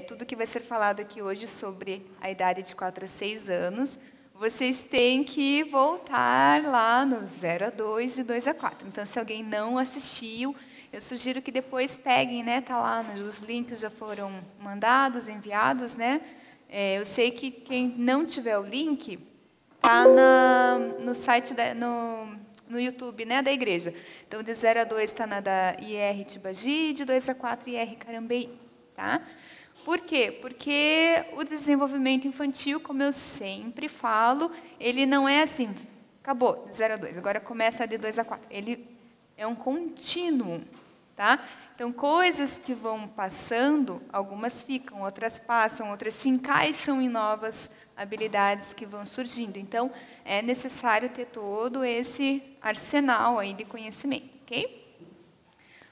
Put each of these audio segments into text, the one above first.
tudo que vai ser falado aqui hoje sobre a idade de 4 a 6 anos, vocês têm que voltar lá no 0 a 2 e 2 a 4. Então, se alguém não assistiu, eu sugiro que depois peguem, né? Tá lá, os links já foram mandados, enviados, né? Eu sei que quem não tiver o link, tá no site, no YouTube, né, da igreja. Então, de 0 a 2 está na da IR Tibagi, de 2 a 4 IR Carambeí, tá? Por quê? Porque o desenvolvimento infantil, como eu sempre falo, ele não é assim, acabou, de 0 a 2, agora começa de 2 a 4. Ele é um contínuo, tá? Então, coisas que vão passando, algumas ficam, outras passam, outras se encaixam em novas habilidades que vão surgindo. Então, é necessário ter todo esse arsenal aí de conhecimento, ok?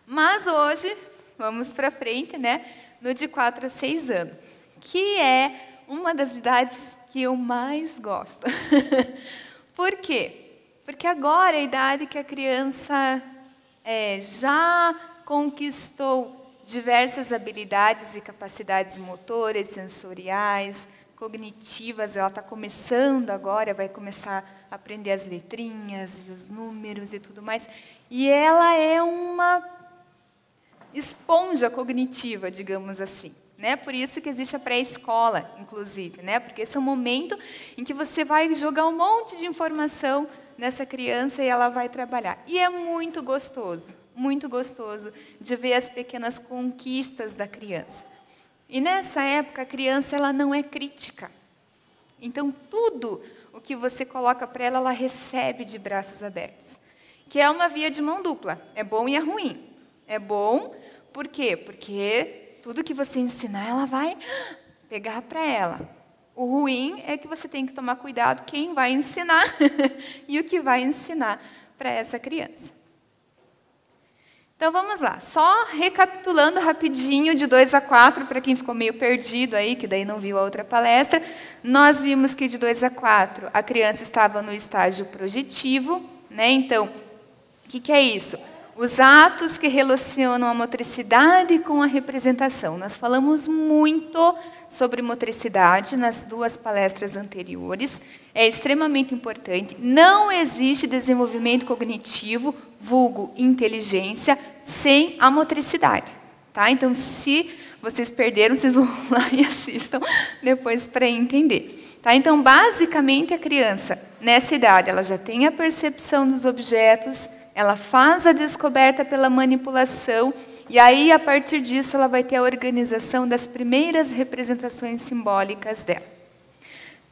Mas hoje, vamos para frente, né? No de 4 a 6 anos, que é uma das idades que eu mais gosto. Por quê? Porque agora é a idade que a criança já conquistou diversas habilidades e capacidades motoras, sensoriais, cognitivas. Ela está começando agora, vai começar a aprender as letrinhas e os números e tudo mais. E ela é uma esponja cognitiva, digamos assim, né? Por isso que existe a pré-escola, inclusive, né? Porque esse é o momento em que você vai jogar um monte de informação nessa criança e ela vai trabalhar. E é muito gostoso de ver as pequenas conquistas da criança. E nessa época a criança ela não é crítica. Então tudo o que você coloca para ela, ela recebe de braços abertos. Que é uma via de mão dupla. É bom e é ruim. É bom, por quê? Porque tudo que você ensinar, ela vai pegar para ela. O ruim é que você tem que tomar cuidado quem vai ensinar e o que vai ensinar para essa criança. Então, vamos lá. Só recapitulando rapidinho de 2 a 4, para quem ficou meio perdido aí, que daí não viu a outra palestra, nós vimos que de 2 a 4 a criança estava no estágio projetivo, né? Então, o que é isso? Os atos que relacionam a motricidade com a representação. Nós falamos muito sobre motricidade nas 2 palestras anteriores. É extremamente importante. Não existe desenvolvimento cognitivo, vulgo inteligência, sem a motricidade. Tá? Então, se vocês perderam, vocês vão lá e assistam depois para entender. Tá? Então, basicamente, a criança, nessa idade, ela já tem a percepção dos objetos, ela faz a descoberta pela manipulação, e aí, a partir disso, ela vai ter a organização das primeiras representações simbólicas dela.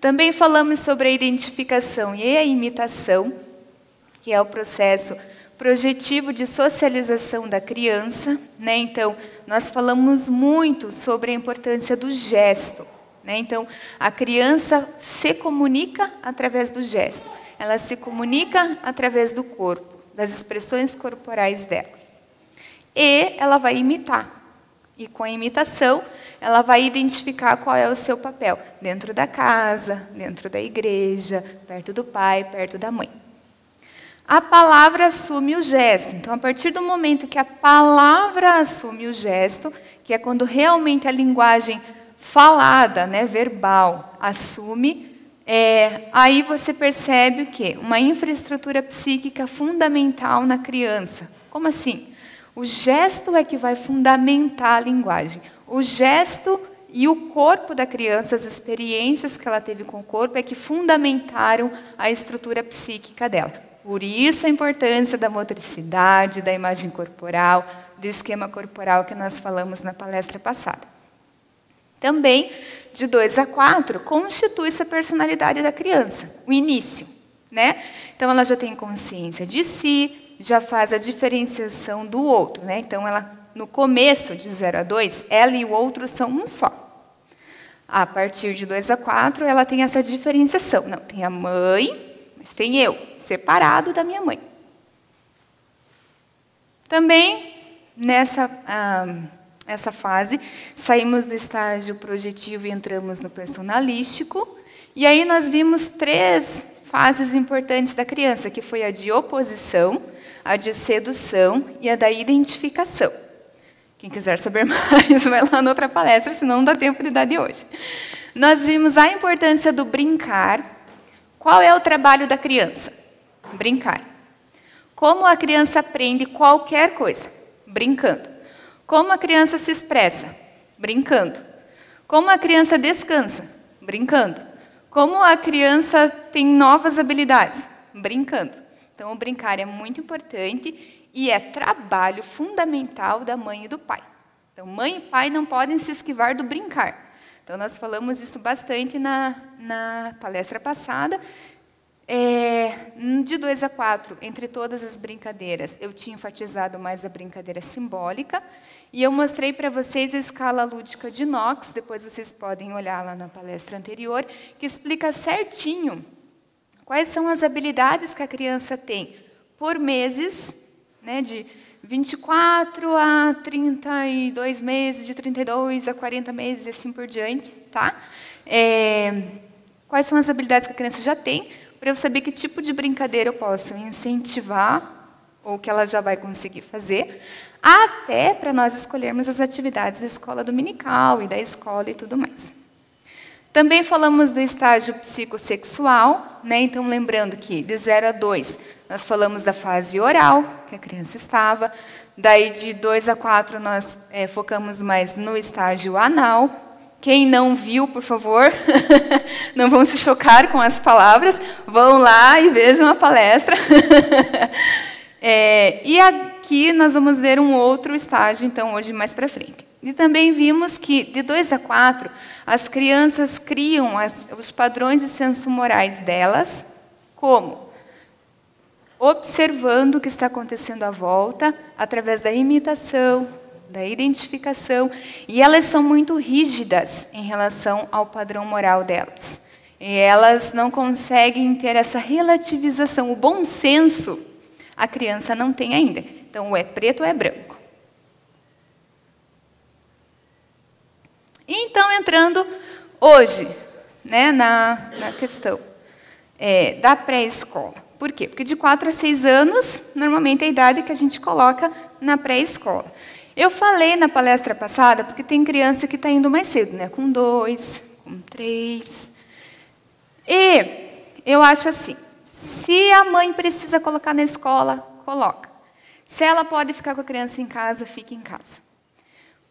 Também falamos sobre a identificação e a imitação, que é o processo projetivo de socialização da criança, né? Então, nós falamos muito sobre a importância do gesto, né? Então, a criança se comunica através do gesto, ela se comunica através do corpo, das expressões corporais dela. E ela vai imitar. E com a imitação, ela vai identificar qual é o seu papel dentro da casa, dentro da igreja, perto do pai, perto da mãe. A palavra assume o gesto. Então, a partir do momento que a palavra assume o gesto, que é quando realmente a linguagem falada, né, verbal, assume, aí você percebe o quê? Uma infraestrutura psíquica fundamental na criança. Como assim? O gesto é que vai fundamentar a linguagem. O gesto e o corpo da criança, as experiências que ela teve com o corpo, é que fundamentaram a estrutura psíquica dela. Por isso a importância da motricidade, da imagem corporal, do esquema corporal que nós falamos na palestra passada. Também, de 2 a 4, constitui-se a personalidade da criança, o início, né? Então, ela já tem consciência de si, já faz a diferenciação do outro, né? Então, ela, no começo, de 0 a 2, ela e o outro são um só. A partir de 2 a 4, ela tem essa diferenciação. Não, tem a mãe, mas tem eu, separado da minha mãe. Também, nessa essa fase, saímos do estágio projetivo e entramos no personalístico. E aí nós vimos 3 fases importantes da criança, que foi a de oposição, a de sedução e a da identificação. Quem quiser saber mais, vai lá na outra palestra, senão não dá tempo de dar de hoje. Nós vimos a importância do brincar. Qual é o trabalho da criança? Brincar. Como a criança aprende qualquer coisa? Brincando. Como a criança se expressa? Brincando. Como a criança descansa? Brincando. Como a criança tem novas habilidades? Brincando. Então, o brincar é muito importante e é trabalho fundamental da mãe e do pai. Então, mãe e pai não podem se esquivar do brincar. Então, nós falamos isso bastante na palestra passada. De 2 a 4, entre todas as brincadeiras, eu tinha enfatizado mais a brincadeira simbólica. E eu mostrei para vocês a escala lúdica de Knox, depois vocês podem olhar lá na palestra anterior, que explica certinho quais são as habilidades que a criança tem por meses, né, de 24 a 32 meses, de 32 a 40 meses e assim por diante. Tá? Quais são as habilidades que a criança já tem, para eu saber que tipo de brincadeira eu posso incentivar, ou que ela já vai conseguir fazer, até para nós escolhermos as atividades da escola dominical e da escola e tudo mais. Também falamos do estágio psicossexual, né? Então, lembrando que de 0 a 2, nós falamos da fase oral, que a criança estava. Daí, de 2 a 4, nós focamos mais no estágio anal. Quem não viu, por favor, não vão se chocar com as palavras, vão lá e vejam a palestra. E aqui nós vamos ver um outro estágio, então, hoje mais para frente. E também vimos que, de 2 a 4, as crianças criam os padrões e senso-morais delas, como? Observando o que está acontecendo à volta, através da imitação, da identificação, e elas são muito rígidas em relação ao padrão moral delas. E elas não conseguem ter essa relativização. O bom senso, a criança não tem ainda. Então, ou é preto ou é branco. Então, entrando hoje, né, na questão da pré-escola. Por quê? Porque de 4 a 6 anos, normalmente é a idade que a gente coloca na pré-escola. Eu falei na palestra passada, porque tem criança que está indo mais cedo, né, com 2, com 3. E eu acho assim, se a mãe precisa colocar na escola, coloca. Se ela pode ficar com a criança em casa, fique em casa.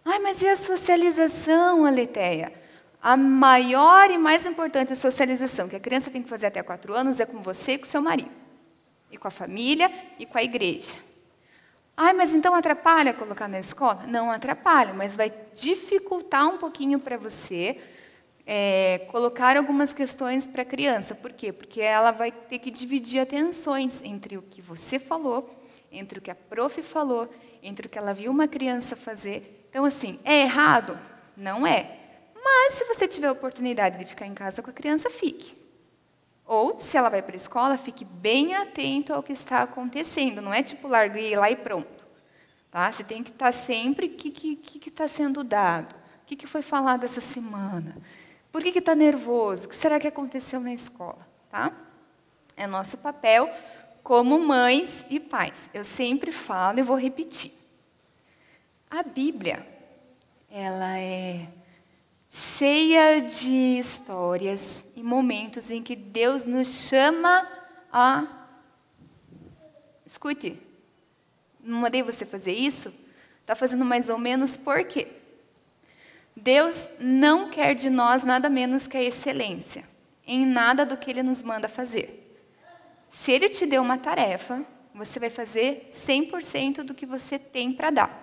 Ai, mas e a socialização, Aleteia? A maior e mais importante socialização que a criança tem que fazer até 4 anos é com você e com seu marido. E com a família e com a igreja. Ai, mas então atrapalha colocar na escola? Não atrapalha, mas vai dificultar um pouquinho para você colocar algumas questões para a criança. Por quê? Porque ela vai ter que dividir atenções entre o que você falou, entre o que a prof falou, entre o que ela viu uma criança fazer. Então, assim, é errado? Não é. Mas, se você tiver a oportunidade de ficar em casa com a criança, fique. Ou, se ela vai para a escola, fique bem atento ao que está acontecendo. Não é tipo larguei lá e pronto. Tá? Você tem que estar sempre, o que está sendo dado? O que foi falado essa semana? Por que está nervoso? O que será que aconteceu na escola? Tá? É nosso papel como mães e pais. Eu sempre falo e vou repetir. A Bíblia, ela é cheia de histórias e momentos em que Deus nos chama a... Escute, não mandei você fazer isso? Está fazendo mais ou menos por quê? Deus não quer de nós nada menos que a excelência em nada do que Ele nos manda fazer. Se Ele te deu uma tarefa, você vai fazer 100% do que você tem para dar.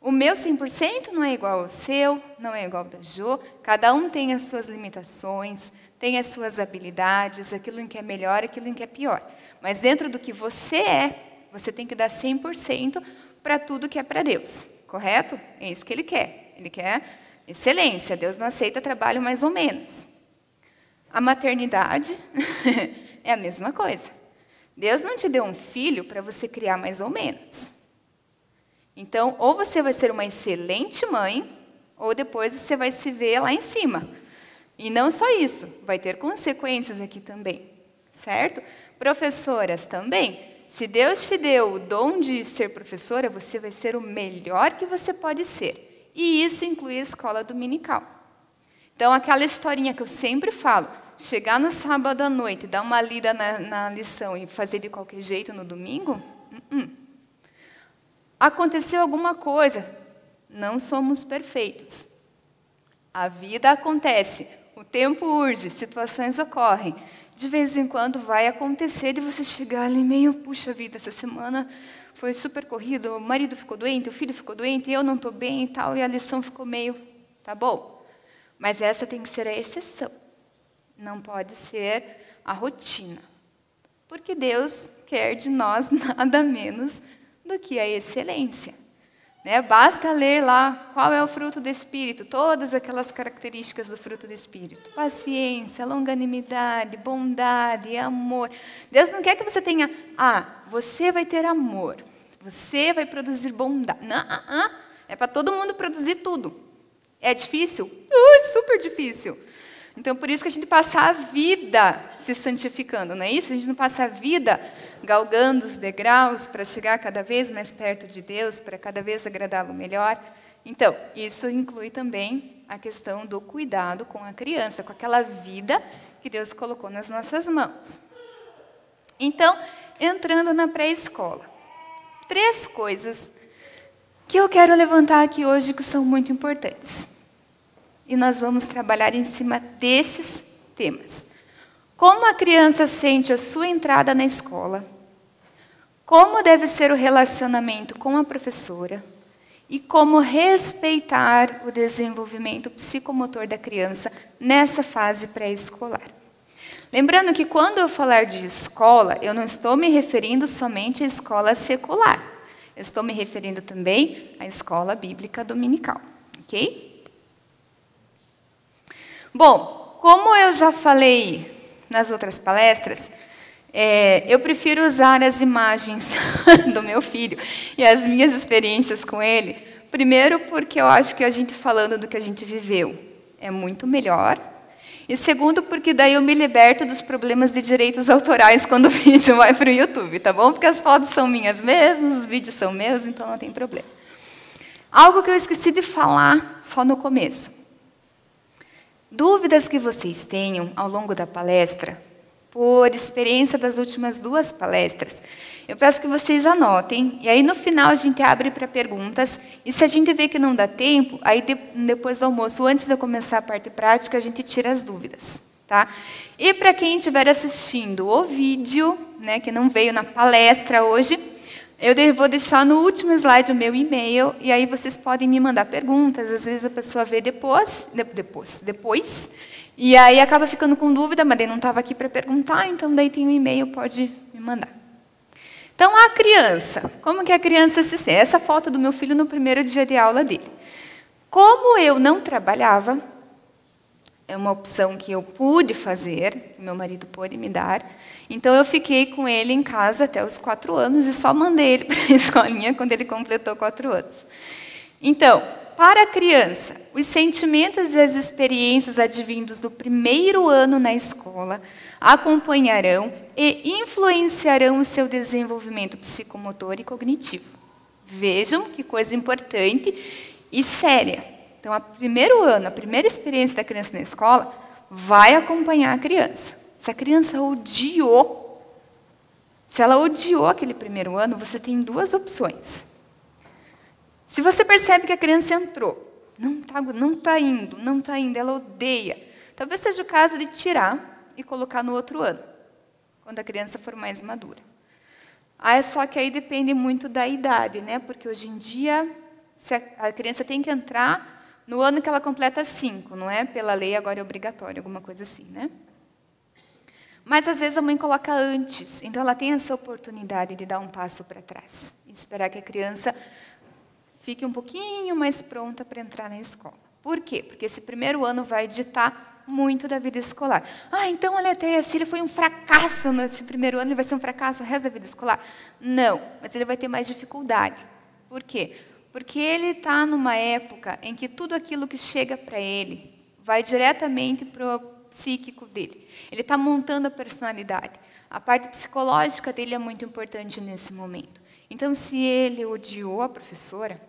O meu 100% não é igual ao seu, não é igual ao da Jo. Cada um tem as suas limitações, tem as suas habilidades, aquilo em que é melhor, aquilo em que é pior. Mas dentro do que você tem que dar 100% para tudo que é para Deus. Correto? É isso que Ele quer. Ele quer excelência. Deus não aceita trabalho mais ou menos. A maternidade é a mesma coisa. Deus não te deu um filho para você criar mais ou menos. Então, ou você vai ser uma excelente mãe, ou depois você vai se ver lá em cima. E não só isso, vai ter consequências aqui também, certo? Professoras também. Se Deus te deu o dom de ser professora, você vai ser o melhor que você pode ser. E isso inclui a escola dominical. Então, aquela historinha que eu sempre falo, chegar no sábado à noite, dar uma lida na lição e fazer de qualquer jeito no domingo, aconteceu alguma coisa, não somos perfeitos. A vida acontece, o tempo urge, situações ocorrem. De vez em quando vai acontecer de você chegar ali meio, puxa vida, essa semana foi super corrido, o marido ficou doente, o filho ficou doente, eu não estou bem e tal, e a lição ficou meio, tá bom. Mas essa tem que ser a exceção, não pode ser a rotina. Porque Deus quer de nós nada menos do que a excelência. Né? Basta ler lá qual é o fruto do Espírito, todas aquelas características do fruto do Espírito. Paciência, longanimidade, bondade, amor. Deus não quer que você tenha, você vai ter amor, você vai produzir bondade. Não, é para todo mundo produzir tudo. É difícil? Super difícil. Então, por isso que a gente passa a vida se santificando, não é isso? A gente não passa a vida galgando os degraus para chegar cada vez mais perto de Deus, para cada vez agradá-lo melhor. Então, isso inclui também a questão do cuidado com a criança, com aquela vida que Deus colocou nas nossas mãos. Então, entrando na pré-escola, 3 coisas que eu quero levantar aqui hoje que são muito importantes. E nós vamos trabalhar em cima desses temas. Como a criança sente a sua entrada na escola, como deve ser o relacionamento com a professora e como respeitar o desenvolvimento psicomotor da criança nessa fase pré-escolar. Lembrando que quando eu falar de escola, eu não estou me referindo somente à escola secular. Eu estou me referindo também à escola bíblica dominical, ok? Bom, como eu já falei nas outras palestras, eu prefiro usar as imagens do meu filho e as minhas experiências com ele. Primeiro, porque eu acho que a gente falando do que a gente viveu é muito melhor. E segundo, porque daí eu me liberto dos problemas de direitos autorais quando o vídeo vai para o YouTube, tá bom? Porque as fotos são minhas mesmas, os vídeos são meus, então não tem problema. Algo que eu esqueci de falar só no começo. Dúvidas que vocês tenham ao longo da palestra, por experiência das últimas 2 palestras, eu peço que vocês anotem, e aí no final a gente abre para perguntas, e se a gente vê que não dá tempo, aí depois do almoço, antes de eu começar a parte prática, a gente tira as dúvidas. Tá? E para quem estiver assistindo o vídeo, né, que não veio na palestra hoje, eu vou deixar no último slide o meu e-mail, e aí vocês podem me mandar perguntas, às vezes a pessoa vê depois, e aí acaba ficando com dúvida, mas daí não estava aqui para perguntar, então daí tem um e-mail, pode me mandar. Então, a criança, como que a criança se sente? Essa foto do meu filho no primeiro dia de aula dele. Como eu não trabalhava, é uma opção que eu pude fazer, que meu marido pôde me dar, então eu fiquei com ele em casa até os 4 anos e só mandei ele para a escolinha quando ele completou 4 anos. Então, para a criança, os sentimentos e as experiências advindos do primeiro ano na escola acompanharão e influenciarão o seu desenvolvimento psicomotor e cognitivo. Vejam que coisa importante e séria. Então, o primeiro ano, a primeira experiência da criança na escola vai acompanhar a criança. Se a criança odiou, se ela odiou aquele primeiro ano, você tem 2 opções. Se você percebe que a criança entrou, não está indo, ela odeia, talvez seja o caso de tirar e colocar no outro ano, quando a criança for mais madura. Só que aí depende muito da idade, né? Porque hoje em dia, a criança tem que entrar no ano que ela completa 5, não é? Pela lei agora é obrigatório, alguma coisa assim, né? Mas às vezes a mãe coloca antes, então ela tem essa oportunidade de dar um passo para trás, e esperar que a criança fique um pouquinho mais pronta para entrar na escola. Por quê? Porque esse primeiro ano vai ditar muito da vida escolar. Então olha, até a Cília foi um fracasso nesse primeiro ano, ele vai ser um fracasso o resto da vida escolar? Não, mas ele vai ter mais dificuldade. Por quê? Porque ele está numa época em que tudo aquilo que chega para ele vai diretamente para o psíquico dele. Ele está montando a personalidade. A parte psicológica dele é muito importante nesse momento. Então, se ele odiou a professora,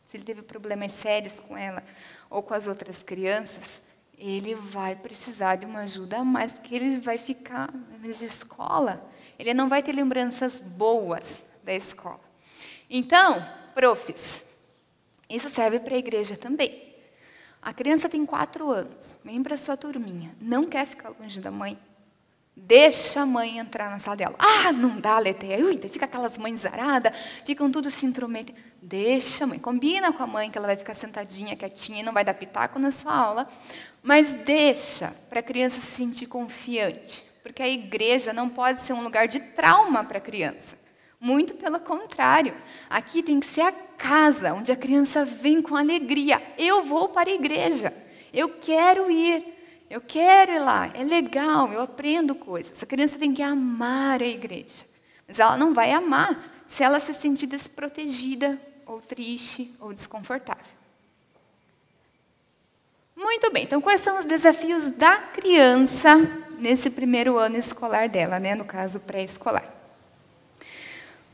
se ele teve problemas sérios com ela ou com as outras crianças, ele vai precisar de uma ajuda a mais, porque ele vai ficar na escola. Ele não vai ter lembranças boas da escola. Então, profs, isso serve para a igreja também. A criança tem 4 anos, vem para a sua turminha, não quer ficar longe da mãe, deixa a mãe entrar na sala dela. Ah, não dá, Leteia. Fica aquelas mães zaradas, ficam tudo se intrometendo. Deixa a mãe, combina com a mãe que ela vai ficar sentadinha, quietinha, e não vai dar pitaco na sua aula, mas deixa para a criança se sentir confiante, porque a igreja não pode ser um lugar de trauma para a criança. Muito pelo contrário, aqui tem que ser a casa onde a criança vem com alegria. Eu vou para a igreja, eu quero ir lá, é legal, eu aprendo coisas. A criança tem que amar a igreja, mas ela não vai amar se ela se sentir desprotegida, ou triste, ou desconfortável. Muito bem, então quais são os desafios da criança nesse primeiro ano escolar dela, né? No caso pré-escolar?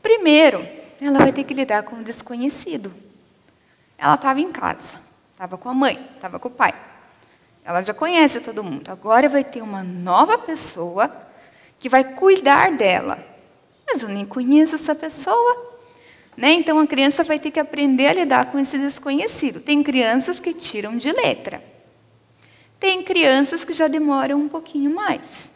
Primeiro, ela vai ter que lidar com o desconhecido. Ela estava em casa, estava com a mãe, estava com o pai. Ela já conhece todo mundo. Agora vai ter uma nova pessoa que vai cuidar dela. Mas eu nem conheço essa pessoa. Né? Então, a criança vai ter que aprender a lidar com esse desconhecido. Tem crianças que tiram de letra. Tem crianças que já demoram um pouquinho mais.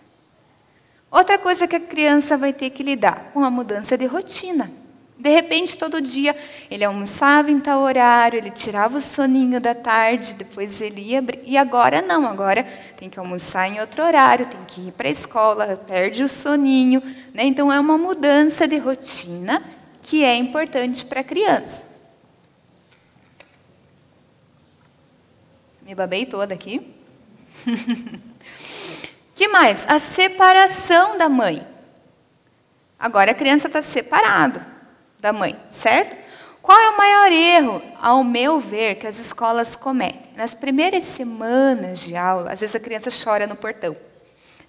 Outra coisa que a criança vai ter que lidar com a mudança de rotina. De repente, todo dia, ele almoçava em tal horário, ele tirava o soninho da tarde, depois ele ia... E agora não, agora tem que almoçar em outro horário, tem que ir para a escola, perde o soninho. Né? Então, é uma mudança de rotina que é importante para a criança. Me babei toda aqui. Que mais? A separação da mãe. Agora a criança está separada da mãe, certo? Qual é o maior erro, ao meu ver, que as escolas cometem? Nas primeiras semanas de aula, às vezes a criança chora no portão.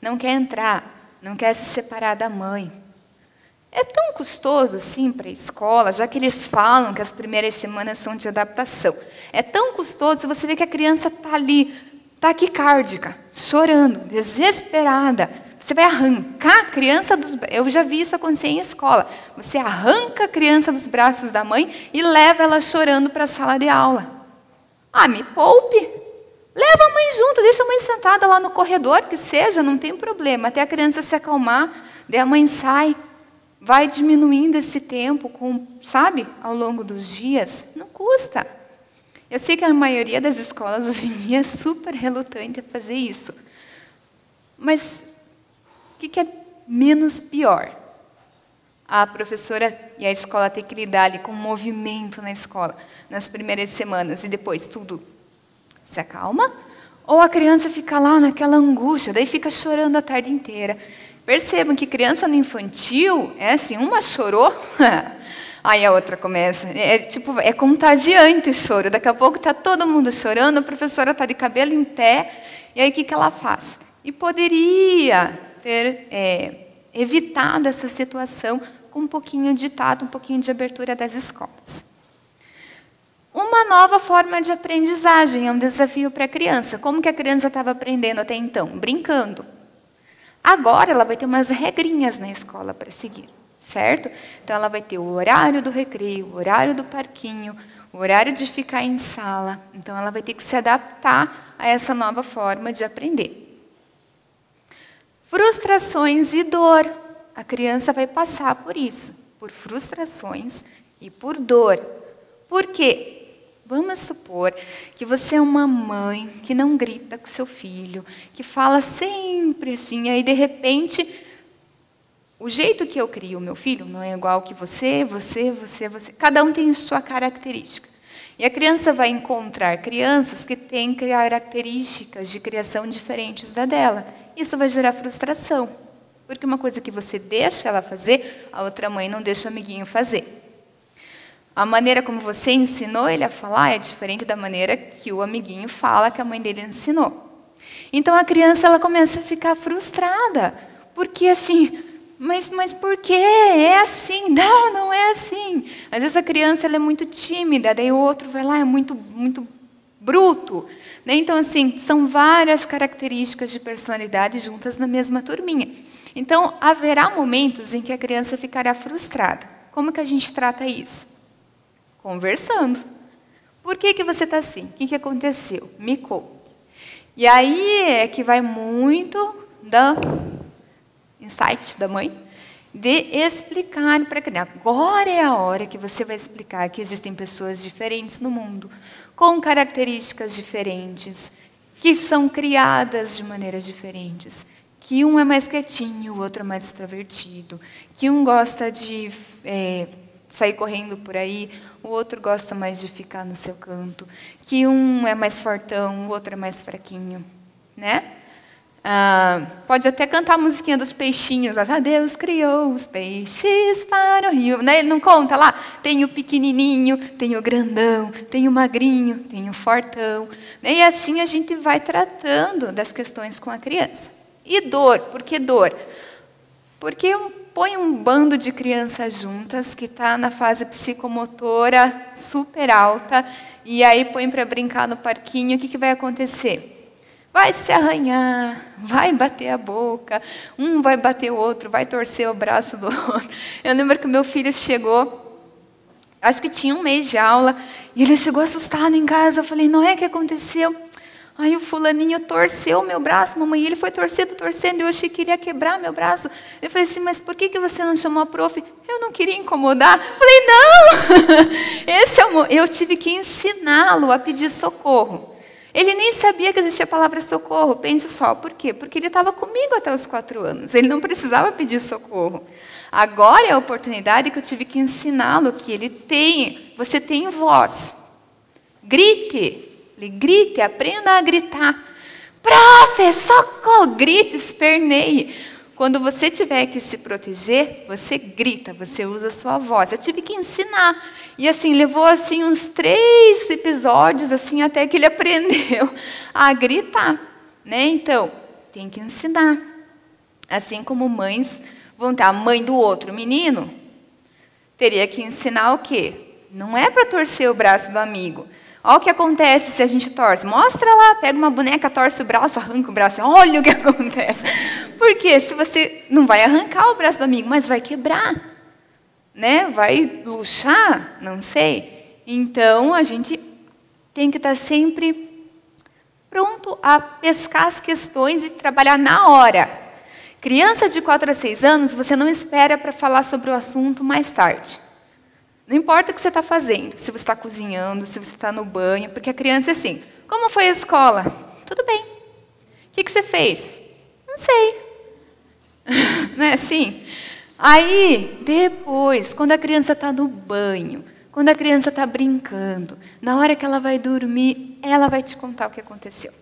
Não quer entrar, não quer se separar da mãe. É tão custoso assim para a escola, já que eles falam que as primeiras semanas são de adaptação. É tão custoso, você vê que a criança está ali, taquicárdica, chorando, desesperada. Você vai arrancar a criança dos braços. Eu já vi isso acontecer em escola. Você arranca a criança dos braços da mãe e leva ela chorando para a sala de aula. Ah, me poupe. Leva a mãe junto, deixa a mãe sentada lá no corredor, que seja, não tem problema. Até a criança se acalmar, daí a mãe sai. Vai diminuindo esse tempo, sabe, ao longo dos dias. Não custa. Eu sei que a maioria das escolas hoje em dia é super relutante a fazer isso. Mas o que é menos pior? A professora e a escola ter que lidar ali com o movimento na escola, nas primeiras semanas, e depois tudo se acalma? Ou a criança fica lá naquela angústia, daí fica chorando a tarde inteira? Percebam que criança no infantil, é assim, uma chorou, aí a outra começa. É contagiante o choro. Daqui a pouco está todo mundo chorando, a professora está de cabelo em pé, e aí o que ela faz? E poderia ter evitado essa situação com um pouquinho de tato, um pouquinho de abertura das escolas. Uma nova forma de aprendizagem é um desafio para a criança. Como que a criança estava aprendendo até então? Brincando. Agora ela vai ter umas regrinhas na escola para seguir, certo? Então ela vai ter o horário do recreio, o horário do parquinho, o horário de ficar em sala. Então ela vai ter que se adaptar a essa nova forma de aprender. Frustrações e dor. A criança vai passar por isso, por frustrações e por dor. Por quê? Vamos supor que você é uma mãe que não grita com seu filho, que fala sempre assim, aí de repente, o jeito que eu crio o meu filho não é igual que você. Cada um tem sua característica. E a criança vai encontrar crianças que têm características de criação diferentes da dela. Isso vai gerar frustração, porque uma coisa que você deixa ela fazer, a outra mãe não deixa o amiguinho fazer. A maneira como você ensinou ele a falar é diferente da maneira que o amiguinho fala que a mãe dele ensinou. Então a criança ela começa a ficar frustrada, porque assim, Mas por quê? É assim. Não, não é assim. Às vezes a criança ela é muito tímida, daí o outro vai lá, é muito bruto. Né? Então, assim, são várias características de personalidade juntas na mesma turminha. Então, haverá momentos em que a criança ficará frustrada. Como que a gente trata isso? Conversando. Por que você está assim? O que aconteceu? Me conta. E aí é que vai muito da insight da mãe, de explicar para a criança. Agora é a hora que você vai explicar que existem pessoas diferentes no mundo, com características diferentes, que são criadas de maneiras diferentes, que um é mais quietinho, o outro é mais extrovertido, que um gosta de sair correndo por aí, o outro gosta mais de ficar no seu canto, que um é mais fortão, o outro é mais fraquinho, né? Pode até cantar a musiquinha dos peixinhos. Deus criou os peixes para o rio. Né? Não conta lá? Tem o pequenininho, tem o grandão, tem o magrinho, tem o fortão. Né? E assim a gente vai tratando das questões com a criança. E dor? Por que dor? Porque põe um bando de crianças juntas que está na fase psicomotora super alta e aí põe para brincar no parquinho. O que vai acontecer? Vai se arranhar, vai bater a boca, um vai bater o outro, vai torcer o braço do outro. Eu lembro que o meu filho chegou, acho que tinha 1 mês de aula, e ele chegou assustado em casa. Eu falei, Noé, o que aconteceu? Aí o fulaninho torceu o meu braço, mamãe, e ele foi torcendo, e eu achei que ele ia quebrar meu braço. Eu falei assim, mas por que você não chamou a prof? Eu não queria incomodar. Eu falei, não! Eu tive que ensiná-lo a pedir socorro. Ele nem sabia que existia a palavra socorro. Pense só, por quê? Porque ele estava comigo até os 4 anos. Ele não precisava pedir socorro. Agora é a oportunidade que eu tive que ensiná-lo que ele tem. Você tem voz. Grite, aprenda a gritar. Prof, socorro! Grite, esperneie. Quando você tiver que se proteger, você grita, você usa a sua voz. Eu tive que ensinar. E assim, levou assim uns 3 episódios assim até que ele aprendeu a gritar, né? Então, tem que ensinar. Assim como mães vão ter a mãe do outro menino, teria que ensinar o quê? Não é para torcer o braço do amigo. Olha o que acontece se a gente torce. Mostra lá, pega uma boneca, torce o braço, arranca o braço. Olha o que acontece. Porque se você não vai arrancar o braço do amigo, mas vai quebrar, né? Vai luxar, não sei. Então, a gente tem que estar sempre pronto a pescar as questões e trabalhar na hora. Criança de 4 a 6 anos, você não espera para falar sobre o assunto mais tarde. Não importa o que você está fazendo, se você está cozinhando, se você está no banho, porque a criança é assim, como foi a escola? Tudo bem. O que você fez? Não sei. Não é assim? Aí, depois, quando a criança está no banho, quando a criança está brincando, na hora que ela vai dormir, ela vai te contar o que aconteceu.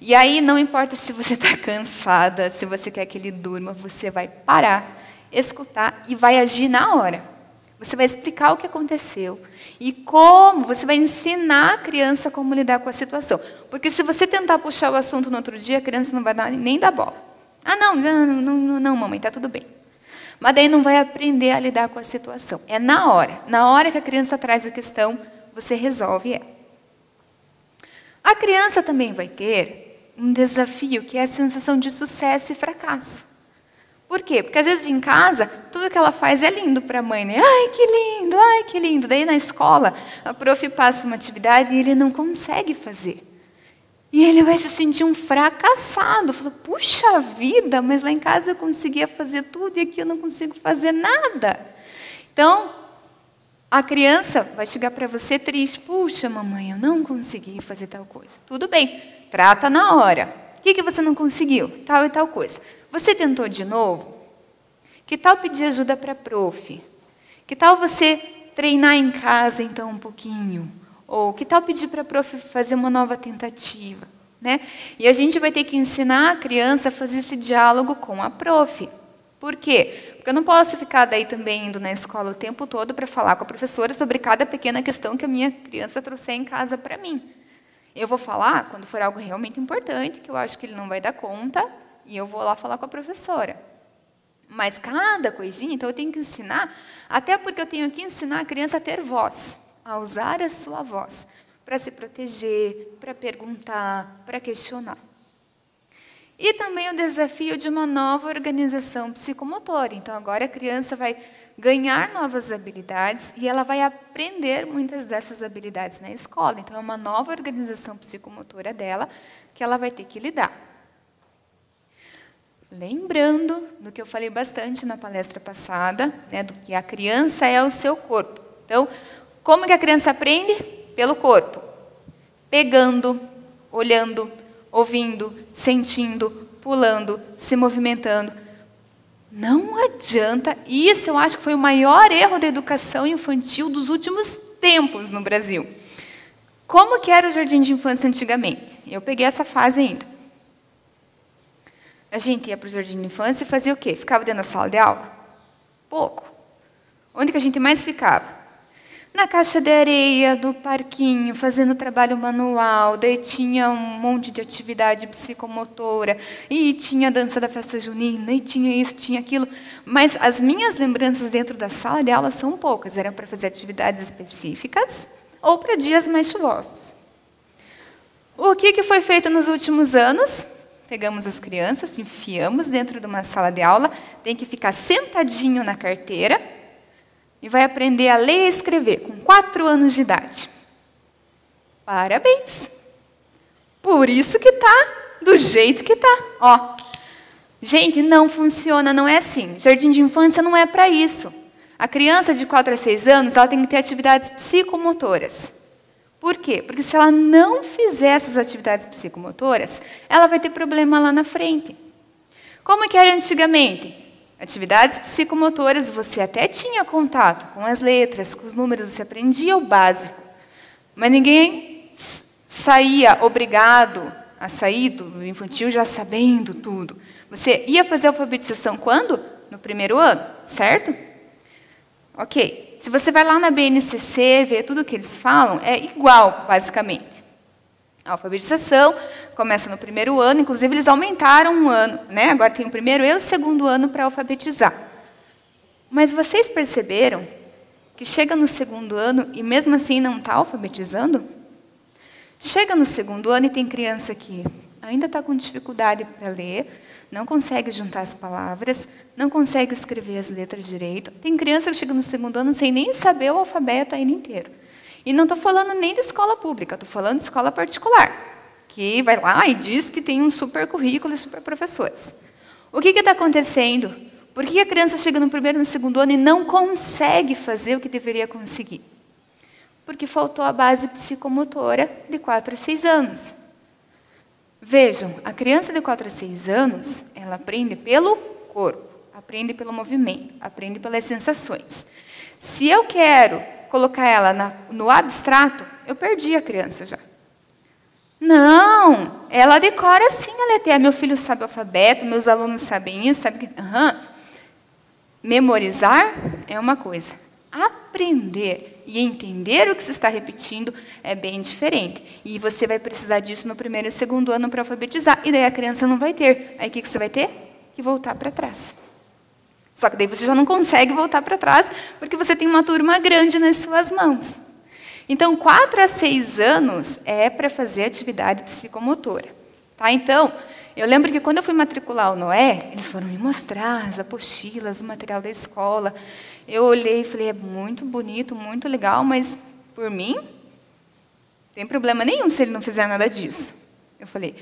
E aí, não importa se você está cansada, se você quer que ele durma, você vai parar, escutar e vai agir na hora. Você vai explicar o que aconteceu e como, você vai ensinar a criança como lidar com a situação. Porque se você tentar puxar o assunto no outro dia, a criança não vai nem dar bola. Não, mamãe, está tudo bem. Mas daí não vai aprender a lidar com a situação. É na hora que a criança traz a questão, você resolve ela. A criança também vai ter um desafio, que é a sensação de sucesso e fracasso. Por quê? Porque às vezes em casa, tudo que ela faz é lindo para a mãe, né? Ai, que lindo. Daí na escola, a prof passa uma atividade e ele não consegue fazer. E ele vai se sentir um fracassado. Fala, puxa vida, mas lá em casa eu conseguia fazer tudo e aqui eu não consigo fazer nada. Então, a criança vai chegar para você triste. Puxa, mamãe, eu não consegui fazer tal coisa. Tudo bem, trata na hora. O que você não conseguiu? Tal e tal coisa. Você tentou de novo? Que tal pedir ajuda para a prof? Que tal você treinar em casa, então, um pouquinho? Ou que tal pedir para a prof fazer uma nova tentativa? Né? E a gente vai ter que ensinar a criança a fazer esse diálogo com a prof. Por quê? Porque eu não posso ficar daí também indo na escola o tempo todo para falar com a professora sobre cada pequena questão que a minha criança trouxer em casa para mim. Eu vou falar quando for algo realmente importante, que eu acho que ele não vai dar conta, e eu vou lá falar com a professora. Mas cada coisinha, então eu tenho que ensinar, até porque eu tenho que ensinar a criança a ter voz, a usar a sua voz, para se proteger, para perguntar, para questionar. E também o desafio de uma nova organização psicomotora. Então, agora a criança vai ganhar novas habilidades e ela vai aprender muitas dessas habilidades na escola. Então, é uma nova organização psicomotora dela que ela vai ter que lidar. Lembrando do que eu falei bastante na palestra passada, né, do que a criança é o seu corpo. Então, como que a criança aprende? Pelo corpo. Pegando, olhando, ouvindo, sentindo, pulando, se movimentando. Não adianta, e isso eu acho que foi o maior erro da educação infantil dos últimos tempos no Brasil. Como que era o jardim de infância antigamente? Eu peguei essa fase ainda. A gente ia para o jardim de infância e fazia o quê? Ficava dentro da sala de aula? Pouco. Onde que a gente mais ficava? Na caixa de areia, no parquinho, fazendo trabalho manual, daí tinha um monte de atividade psicomotora, e tinha a dança da festa junina, e tinha isso, tinha aquilo. Mas as minhas lembranças dentro da sala de aula são poucas, eram para fazer atividades específicas ou para dias mais chuvosos. O que foi feito nos últimos anos? Pegamos as crianças, enfiamos dentro de uma sala de aula, tem que ficar sentadinho na carteira, e vai aprender a ler e escrever com 4 anos de idade. Parabéns! Por isso que está do jeito que está. Ó, gente, não funciona, não é assim. Jardim de infância não é para isso. A criança de 4 a 6 anos ela tem que ter atividades psicomotoras. Por quê? Porque se ela não fizer essas atividades psicomotoras, ela vai ter problema lá na frente. Como que era antigamente? Atividades psicomotoras, você até tinha contato com as letras, com os números, você aprendia o básico. Mas ninguém saía obrigado a sair do infantil já sabendo tudo. Você ia fazer a alfabetização quando? No primeiro ano, certo? Ok. Se você vai lá na BNCC, ver tudo o que eles falam, é igual, basicamente. A alfabetização começa no primeiro ano, inclusive eles aumentaram um ano, né? Agora tem o primeiro e o segundo ano para alfabetizar. Mas vocês perceberam que chega no segundo ano e mesmo assim não está alfabetizando? Chega no segundo ano e tem criança que ainda está com dificuldade para ler, não consegue juntar as palavras, não consegue escrever as letras direito. Tem criança que chega no segundo ano sem nem saber o alfabeto ainda inteiro. E não estou falando nem de escola pública, estou falando de escola particular, que vai lá e diz que tem um super currículo e super professores. O que está acontecendo? Por que a criança chega no primeiro e no segundo ano e não consegue fazer o que deveria conseguir? Porque faltou a base psicomotora de 4 a 6 anos. Vejam, a criança de 4 a 6 anos, ela aprende pelo corpo, aprende pelo movimento, aprende pelas sensações. Se eu quero colocar ela no abstrato, eu perdi a criança já. Não, ela decora sim a letra. Meu filho sabe o alfabeto, meus alunos sabem isso, sabem que... Memorizar é uma coisa. Aprender e entender o que se está repetindo é bem diferente. E você vai precisar disso no primeiro e segundo ano para alfabetizar. E daí a criança não vai ter. Aí o que você vai ter? Que voltar para trás. Só que daí você já não consegue voltar para trás, porque você tem uma turma grande nas suas mãos. Então, 4 a 6 anos é para fazer atividade psicomotora. Tá? Então, eu lembro que quando eu fui matricular o Noé, eles foram me mostrar as apostilas, o material da escola. Eu olhei e falei, é muito bonito, muito legal, mas, por mim, não tem problema nenhum se ele não fizer nada disso. Eu falei,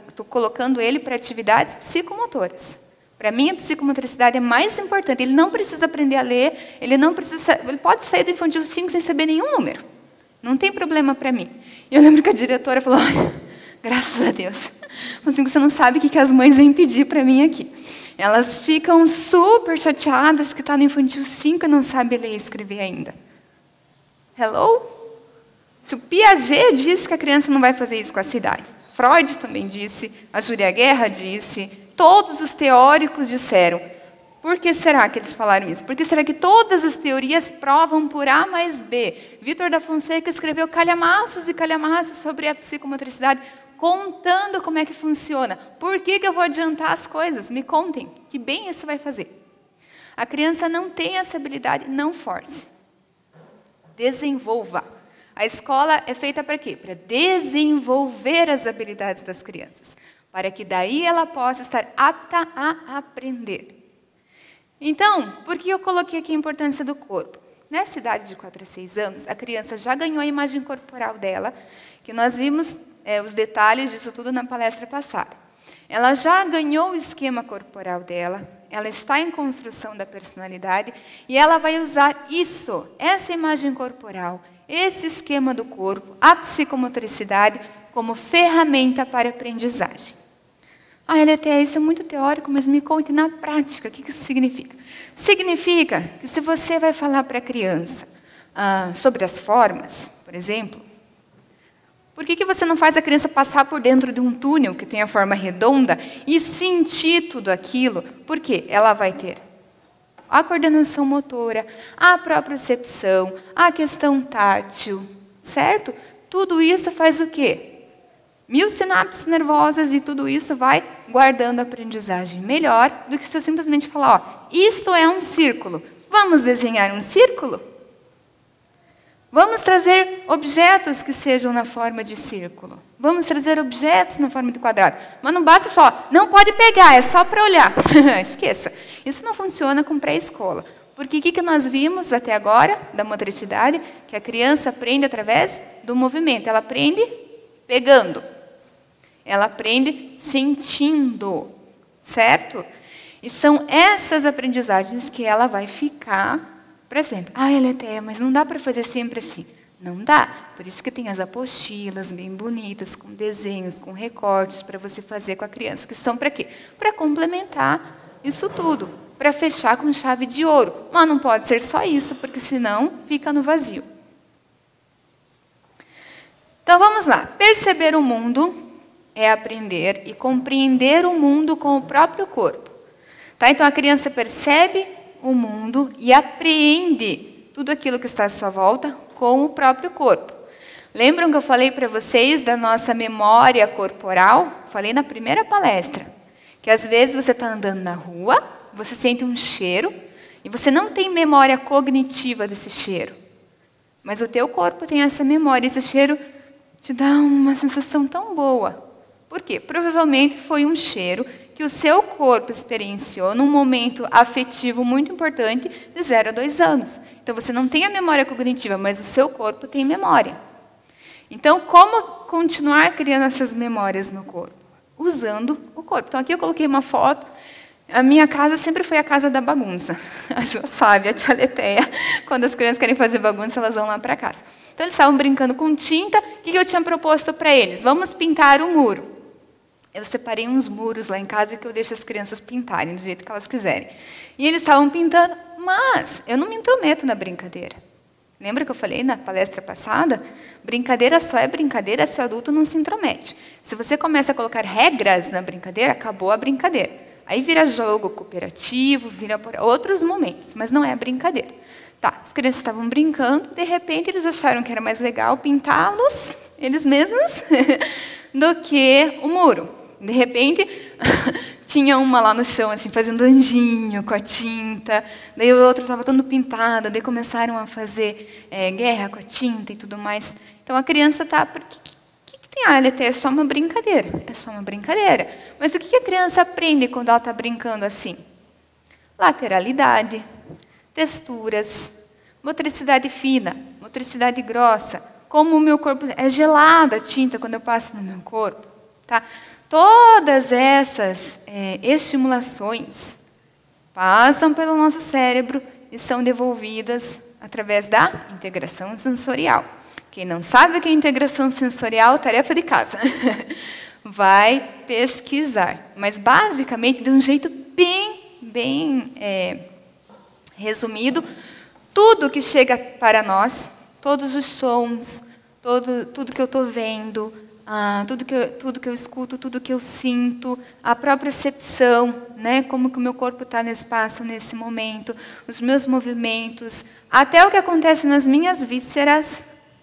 estou colocando ele para atividades psicomotoras. Para mim, a psicomotricidade é mais importante. Ele não precisa aprender a ler, ele pode sair do infantil 5 sem saber nenhum número. Não tem problema para mim. E eu lembro que a diretora falou, graças a Deus, assim, você não sabe o que as mães vêm pedir para mim aqui. Elas ficam super chateadas que está no infantil 5 e não sabe ler e escrever ainda. Hello? Se o Piaget disse que a criança não vai fazer isso com a cidade, Freud também disse, a Júlia Guerra disse, todos os teóricos disseram. Por que será que eles falaram isso? Por que será que todas as teorias provam por A mais B? Vitor da Fonseca escreveu calhamaços e calhamaços sobre a psicomotricidade. contando como é que funciona. Por que eu vou adiantar as coisas? Me contem, que bem isso vai fazer. A criança não tem essa habilidade, não force. Desenvolva. A escola é feita para quê? Para desenvolver as habilidades das crianças, para que daí ela possa estar apta a aprender. Então, por que eu coloquei aqui a importância do corpo? Nessa idade de 4 a 6 anos, a criança já ganhou a imagem corporal dela, que nós vimos os detalhes disso tudo na palestra passada. Ela já ganhou o esquema corporal dela, ela está em construção da personalidade e ela vai usar isso, essa imagem corporal, esse esquema do corpo, a psicomotricidade, como ferramenta para a aprendizagem. Letéia, isso é muito teórico, mas me conte na prática, o que isso significa? Significa que se você vai falar para a criança sobre as formas, por exemplo, por que você não faz a criança passar por dentro de um túnel que tem a forma redonda e sentir tudo aquilo? Porque ela vai ter a coordenação motora, a propriocepção, a questão tátil, certo? Tudo isso faz o quê? 1000 sinapses nervosas e tudo isso vai guardando a aprendizagem melhor do que se eu simplesmente falar, isto é um círculo. Vamos desenhar um círculo? Vamos trazer objetos que sejam na forma de círculo. Vamos trazer objetos na forma de quadrado. Mas não basta só, não pode pegar, é só para olhar. Esqueça. Isso não funciona com pré-escola. Porque o que nós vimos até agora, da motricidade, que a criança aprende através do movimento. Ela aprende pegando. Ela aprende sentindo. Certo? E são essas aprendizagens que ela vai ficar para sempre. Eletéia, mas não dá para fazer sempre assim. Não dá. Por isso que tem as apostilas bem bonitas, com desenhos, com recortes, para você fazer com a criança. Que são para quê? Para complementar isso tudo. Para fechar com chave de ouro. Mas não pode ser só isso, porque senão fica no vazio. Então vamos lá. Perceber o mundo é aprender e compreender o mundo com o próprio corpo. Tá? Então a criança percebe o mundo e apreende tudo aquilo que está à sua volta com o próprio corpo. Lembram que eu falei para vocês da nossa memória corporal? Falei na primeira palestra. Que às vezes você está andando na rua, você sente um cheiro e você não tem memória cognitiva desse cheiro. Mas o teu corpo tem essa memória. Esse cheiro te dá uma sensação tão boa. Por quê? Provavelmente foi um cheiro que o seu corpo experienciou num momento afetivo muito importante de 0 a 2 anos. Então, você não tem a memória cognitiva, mas o seu corpo tem memória. Então, como continuar criando essas memórias no corpo? Usando o corpo. Então, aqui eu coloquei uma foto. A minha casa sempre foi a casa da bagunça. A Jo sabe, a tia Letéia, quando as crianças querem fazer bagunça, elas vão lá para casa. Então, eles estavam brincando com tinta. O que eu tinha proposto para eles? Vamos pintar o muro. Eu separei uns muros lá em casa que eu deixo as crianças pintarem do jeito que elas quiserem. E eles estavam pintando, mas eu não me intrometo na brincadeira. Lembra que eu falei na palestra passada? Brincadeira só é brincadeira se o adulto não se intromete. Se você começa a colocar regras na brincadeira, acabou a brincadeira. Aí vira jogo cooperativo, vira por outros momentos, mas não é brincadeira. Tá, as crianças estavam brincando, de repente eles acharam que era mais legal pintá-los, eles mesmos, do que o muro. De repente, tinha uma lá no chão, assim, fazendo anjinho com a tinta. Daí o outro estava todo pintado. Daí começaram a fazer guerra com a tinta e tudo mais. Então, a criança está... O que tem? É só uma brincadeira. É só uma brincadeira. Mas o que a criança aprende quando ela está brincando assim? Lateralidade, texturas, motricidade fina, motricidade grossa. Como o meu corpo... É gelada a tinta quando eu passo no meu corpo. Tá? Todas essas estimulações passam pelo nosso cérebro e são devolvidas através da integração sensorial. Quem não sabe o que é integração sensorial, tarefa de casa. Vai pesquisar. Mas, basicamente, de um jeito bem resumido, tudo que chega para nós, todos os sons, tudo que eu estou vendo, tudo que eu escuto, tudo que eu sinto, a própria percepção, né, como que o meu corpo está no espaço nesse momento, os meus movimentos, até o que acontece nas minhas vísceras.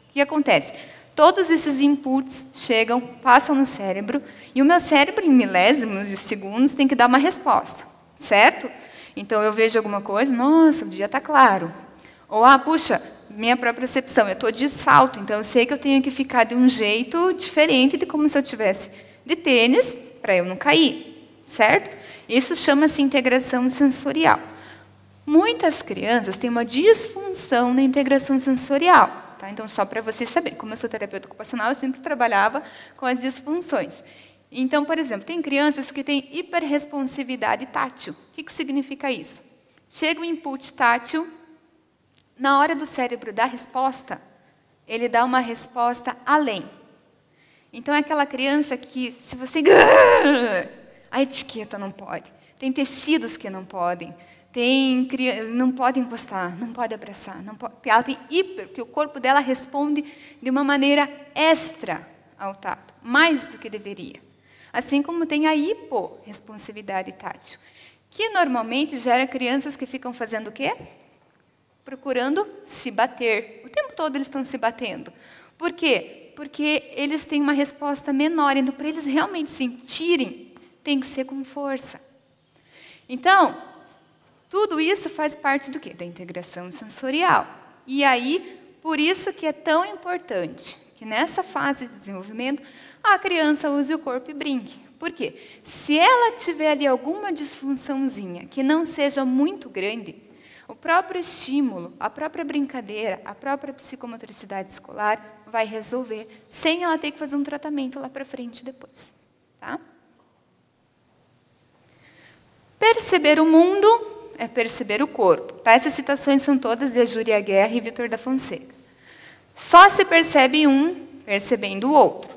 O que acontece? Todos esses inputs chegam, passam no cérebro, e o meu cérebro, em milésimos de segundos, tem que dar uma resposta, certo? Então, eu vejo alguma coisa, nossa, o dia está claro. Ou, puxa, minha própria percepção, eu estou de salto, então eu sei que eu tenho que ficar de um jeito diferente de como se eu tivesse de tênis, para eu não cair, certo? Isso chama-se integração sensorial. Muitas crianças têm uma disfunção na integração sensorial. Tá? Então, só para vocês saberem, como eu sou terapeuta ocupacional, eu sempre trabalhava com as disfunções. Então, por exemplo, tem crianças que têm hiperresponsividade tátil. O que significa isso? Chega o input tátil, na hora do cérebro dar resposta, ele dá uma resposta além. Então, é aquela criança que, se você... A etiqueta não pode. Tem tecidos que não podem. Não pode encostar, não pode abraçar. Não pode, ela tem porque o corpo dela responde de uma maneira extra ao tato, mais do que deveria. Assim como tem a hiporresponsividade tátil, que normalmente gera crianças que ficam fazendo o quê? Procurando se bater. O tempo todo eles estão se batendo. Por quê? Porque eles têm uma resposta menor. Então, para eles realmente sentirem, tem que ser com força. Então, tudo isso faz parte do quê? Da integração sensorial. E aí, por isso que é tão importante que nessa fase de desenvolvimento, a criança use o corpo e brinque. Por quê? Se ela tiver ali alguma disfunçãozinha que não seja muito grande, o próprio estímulo, a própria brincadeira, a própria psicomotricidade escolar vai resolver, sem ela ter que fazer um tratamento lá para frente depois. Tá? Perceber o mundo é perceber o corpo. Tá? Essas citações são todas de Júlia Guerra e Vitor da Fonseca. Só se percebe um percebendo o outro.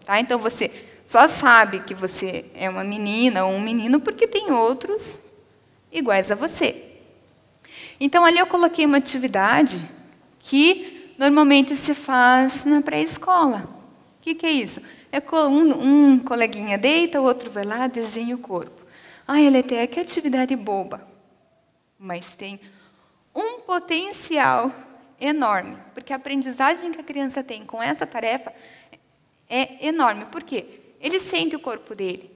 Tá? Então, você só sabe que você é uma menina ou um menino porque tem outros iguais a você. Então, ali eu coloquei uma atividade que normalmente se faz na pré-escola. O que é isso? É um coleguinha deita, o outro vai lá, desenha o corpo. Eleté, que atividade boba. Mas tem um potencial enorme, porque a aprendizagem que a criança tem com essa tarefa é enorme. Por quê? Ele sente o corpo dele.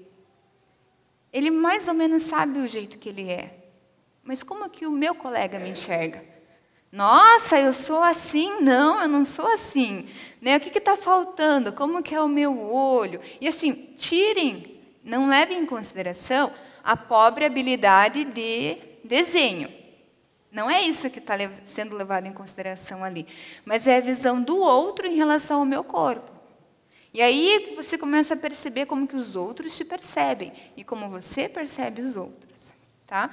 Ele mais ou menos sabe o jeito que ele é. Mas como que o meu colega me enxerga? Nossa, eu sou assim? Não, eu não sou assim. Né? O que está faltando? Como que é o meu olho? E assim, tirem, não levem em consideração a pobre habilidade de desenho. Não é isso que está sendo levado em consideração ali. Mas é a visão do outro em relação ao meu corpo. E aí você começa a perceber como que os outros te percebem. E como você percebe os outros. Tá?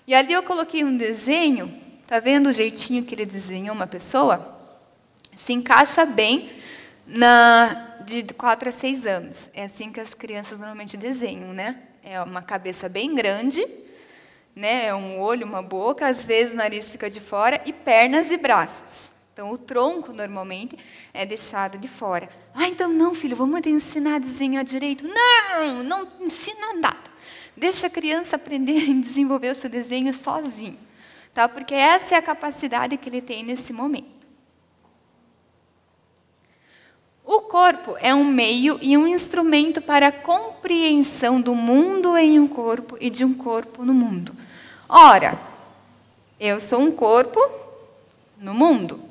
E ali eu coloquei um desenho. Está vendo o jeitinho que ele desenhou uma pessoa? Se encaixa bem de 4 a 6 anos. É assim que as crianças normalmente desenham, né? É uma cabeça bem grande, né? É um olho, uma boca, às vezes o nariz fica de fora, e pernas e braços. Então, o tronco, normalmente, é deixado de fora. Então não, filho, vamos te ensinar a desenhar direito. Não, não ensina nada. Deixa a criança aprender a desenvolver o seu desenho sozinho. Tá? Porque essa é a capacidade que ele tem nesse momento. O corpo é um meio e um instrumento para a compreensão do mundo em um corpo e de um corpo no mundo. Ora, eu sou um corpo no mundo,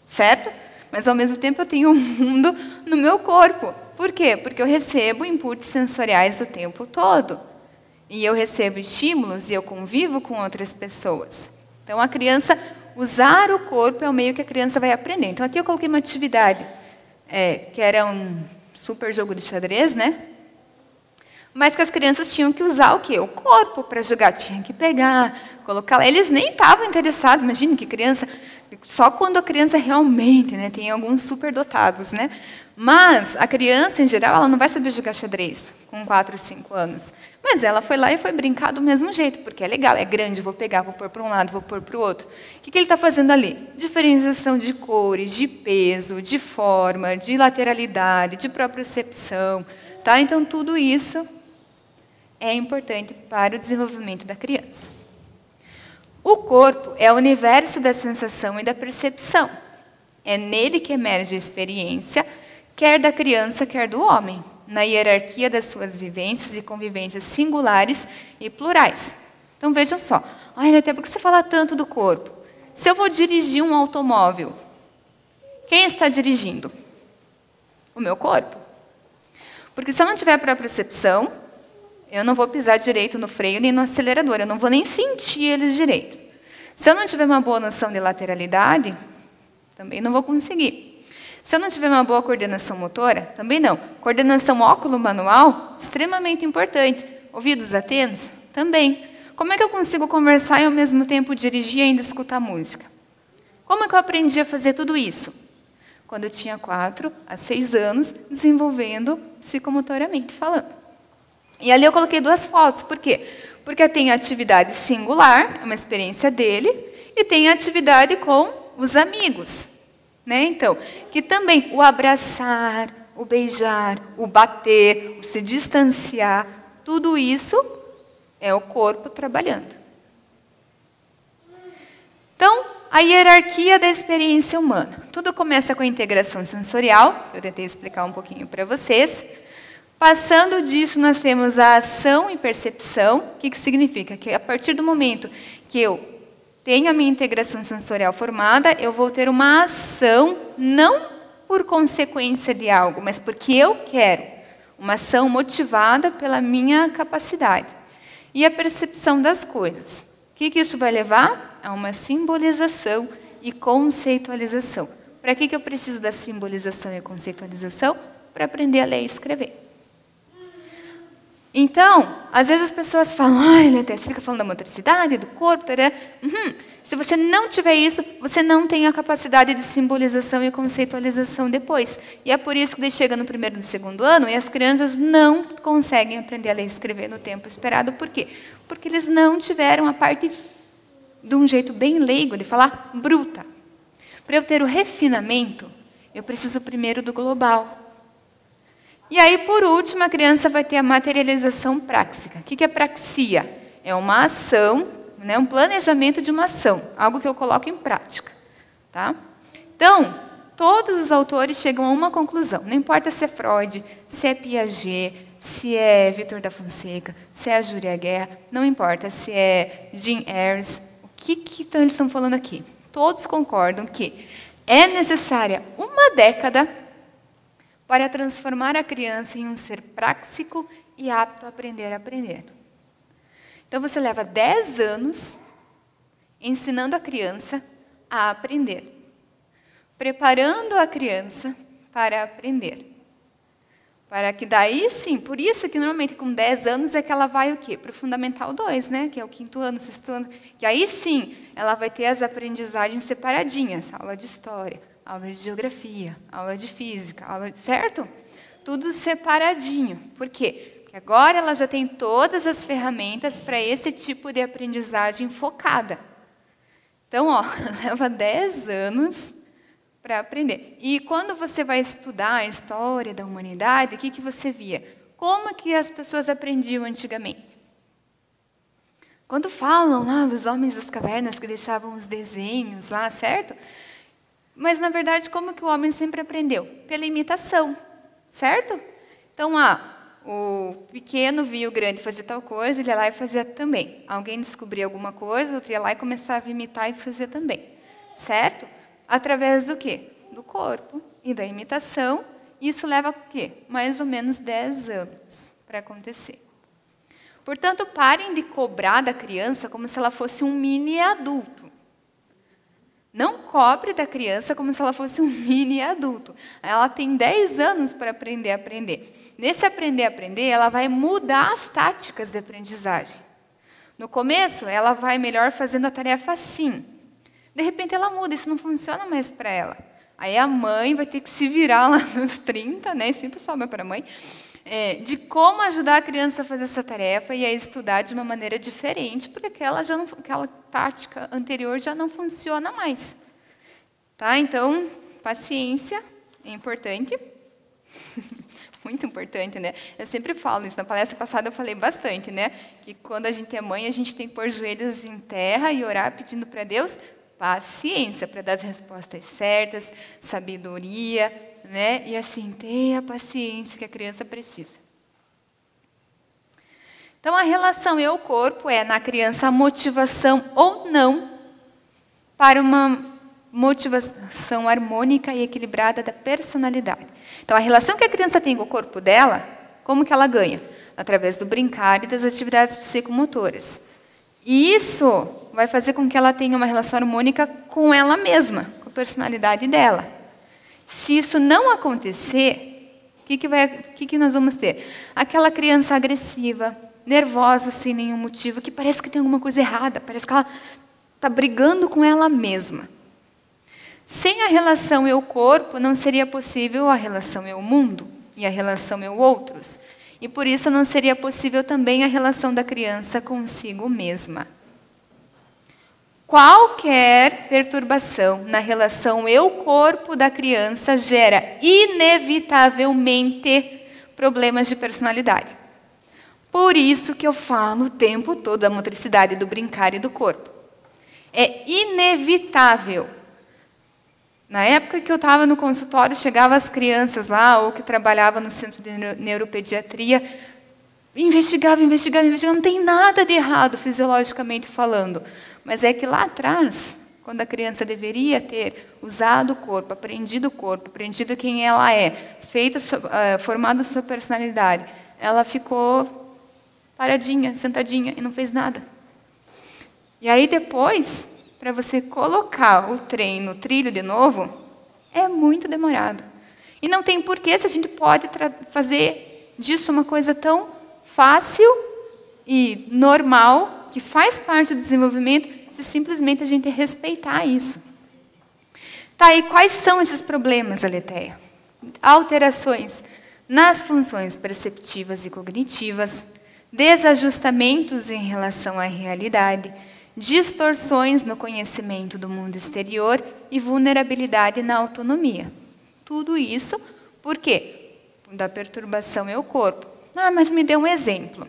certo? Mas, ao mesmo tempo, eu tenho um mundo no meu corpo. Por quê? Porque eu recebo inputs sensoriais o tempo todo. E eu recebo estímulos e eu convivo com outras pessoas. Então, a criança, usar o corpo é o meio que a criança vai aprender. Então, aqui eu coloquei uma atividade, que era um super jogo de xadrez, né? Mas que as crianças tinham que usar o quê? O corpo para jogar. Tinha que pegar, colocar lá. Eles nem estavam interessados. Imagina que criança... Só quando a criança realmente, né? Tem alguns superdotados, né? Mas a criança, em geral, ela não vai saber jogar xadrez com 4, 5 anos. Mas ela foi lá e foi brincar do mesmo jeito, porque é legal, é grande, vou pegar, vou pôr para um lado, vou pôr para o outro. O que ele está fazendo ali? Diferenciação de cores, de peso, de forma, de lateralidade, de propriocepção. Tá? Então, tudo isso é importante para o desenvolvimento da criança. O corpo é o universo da sensação e da percepção. É nele que emerge a experiência, quer da criança, quer do homem, na hierarquia das suas vivências e convivências singulares e plurais. Então vejam só, até por que você fala tanto do corpo? Se eu vou dirigir um automóvel, quem está dirigindo? O meu corpo. Porque se eu não tiver propriocepção, eu não vou pisar direito no freio nem no acelerador, eu não vou nem sentir eles direito. Se eu não tiver uma boa noção de lateralidade, também não vou conseguir. Se eu não tiver uma boa coordenação motora, também não. Coordenação óculo-manual, extremamente importante. Ouvidos atentos, também. Como é que eu consigo conversar e ao mesmo tempo dirigir e ainda escutar música? Como é que eu aprendi a fazer tudo isso? Quando eu tinha 4 a 6 anos, desenvolvendo psicomotoramente falando. E ali eu coloquei 2 fotos. Por quê? Porque tem a atividade singular, é uma experiência dele, e tem a atividade com os amigos. Então, que também o abraçar, o beijar, o bater, o se distanciar, tudo isso é o corpo trabalhando. Então, a hierarquia da experiência humana. Tudo começa com a integração sensorial, eu tentei explicar um pouquinho para vocês. Passando disso, nós temos a ação e percepção. O que significa? Que a partir do momento que eu tenho a minha integração sensorial formada, eu vou ter uma ação, não por consequência de algo, mas porque eu quero. Uma ação motivada pela minha capacidade. E a percepção das coisas. O que isso vai levar? A uma simbolização e conceitualização. Para que eu preciso da simbolização e conceitualização? Para aprender a ler e escrever. Então, às vezes as pessoas falam, você fica falando da motricidade, do corpo, Se você não tiver isso, você não tem a capacidade de simbolização e conceitualização depois. E é por isso que chega no 1º e no 2º ano e as crianças não conseguem aprender a ler e escrever no tempo esperado. Por quê? Porque eles não tiveram a parte, de um jeito bem leigo, de falar bruta. Para eu ter o refinamento, eu preciso primeiro do global. E aí, por último, a criança vai ter a materialização práxica. O que é praxia? É uma ação, um planejamento de uma ação, algo que eu coloco em prática. Tá? Então, todos os autores chegam a uma conclusão. Não importa se é Freud, se é Piaget, se é Vitor da Fonseca, se é a Júlia Guerra, não importa se é Jim Ayres. O que então eles estão falando aqui? Todos concordam que é necessária uma década para transformar a criança em um ser práxico e apto a aprender a aprender. Então, você leva 10 anos ensinando a criança a aprender, preparando a criança para aprender. Para que daí sim, por isso que normalmente com 10 anos é que ela vai o quê? Para o Fundamental 2, que é o 5º ano, 6º ano. Que aí sim, ela vai ter as aprendizagens separadinhas, aula de história, aula de geografia, aula de física, certo? Tudo separadinho. Por quê? Porque agora ela já tem todas as ferramentas para esse tipo de aprendizagem focada. Então, leva 10 anos para aprender. E quando você vai estudar a história da humanidade, o que você via? Como que as pessoas aprendiam antigamente? Quando falam lá dos homens das cavernas que deixavam os desenhos lá, certo? Mas, na verdade, como que o homem sempre aprendeu? Pela imitação, certo? Então, o pequeno via o grande fazer tal coisa, ele ia lá e fazia também. Alguém descobria alguma coisa, outro ia lá e começava a imitar e fazer também, certo? Através do quê? Do corpo e da imitação. Isso leva o quê? Mais ou menos 10 anos para acontecer. Portanto, parem de cobrar da criança como se ela fosse um mini adulto. Não cobre da criança como se ela fosse um mini adulto. Ela tem 10 anos para aprender a aprender. Nesse aprender a aprender, ela vai mudar as táticas de aprendizagem. No começo, ela vai melhor fazendo a tarefa assim. De repente, ela muda, isso não funciona mais para ela. Aí a mãe vai ter que se virar lá nos 30, sempre sobra para a mãe, de como ajudar a criança a fazer essa tarefa e a estudar de uma maneira diferente, porque aquela tática anterior já não funciona mais. Tá? Então, paciência é importante. Muito importante, né? Eu sempre falo isso. Na palestra passada eu falei bastante, que quando a gente é mãe, a gente tem que pôr os joelhos em terra e orar pedindo para Deus paciência para dar as respostas certas, sabedoria, né? E assim, tenha a paciência que a criança precisa. Então, a relação eu-corpo é, na criança, a motivação ou não para uma motivação harmônica e equilibrada da personalidade. Então, a relação que a criança tem com o corpo dela, como que ela ganha? Através do brincar e das atividades psicomotoras. E isso vai fazer com que ela tenha uma relação harmônica com ela mesma, com a personalidade dela. Se isso não acontecer, o que nós vamos ter? Aquela criança agressiva, nervosa sem nenhum motivo, que parece que tem alguma coisa errada, parece que ela está brigando com ela mesma. Sem a relação eu-corpo, não seria possível a relação eu-mundo e a relação eu-outros. E por isso não seria possível também a relação da criança consigo mesma. Qualquer perturbação na relação eu-corpo da criança gera inevitavelmente problemas de personalidade. Por isso que eu falo o tempo todo da motricidade, do brincar e do corpo. É inevitável. Na época que eu estava no consultório, chegavam as crianças lá, ou que trabalhava no centro de neuropediatria, investigava, não tem nada de errado fisiologicamente falando. Mas é que lá atrás, quando a criança deveria ter usado o corpo, aprendido quem ela é, formado sua personalidade, ela ficou paradinha, sentadinha e não fez nada. E aí depois, para você colocar o trem no trilho de novo, é muito demorado. E não tem porquê se a gente pode fazer disso uma coisa tão fácil e normal, que faz parte do desenvolvimento, se simplesmente a gente respeitar isso. Tá, e quais são esses problemas, Aletheia? Alterações nas funções perceptivas e cognitivas, desajustamentos em relação à realidade, distorções no conhecimento do mundo exterior e vulnerabilidade na autonomia. Tudo isso por quê? Da perturbação eu-corpo. Ah, mas me dê um exemplo.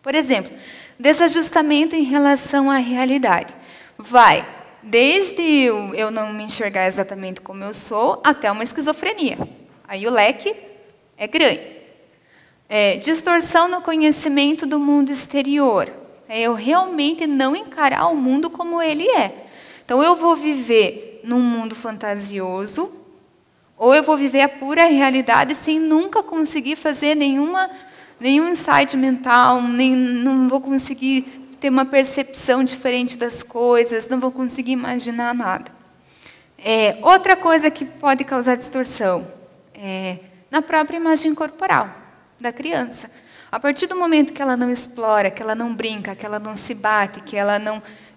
Por exemplo, desajustamento em relação à realidade. Vai desde eu não me enxergar exatamente como eu sou, até uma esquizofrenia. Aí o leque é grande. Distorção no conhecimento do mundo exterior. É eu realmente não encarar o mundo como ele é. Então, eu vou viver num mundo fantasioso, ou eu vou viver a pura realidade sem nunca conseguir fazer nenhum insight mental, não vou conseguir ter uma percepção diferente das coisas, não vou conseguir imaginar nada. Outra coisa que pode causar distorção na própria imagem corporal da criança. A partir do momento que ela não explora, que ela não brinca, que ela não se bate, que ela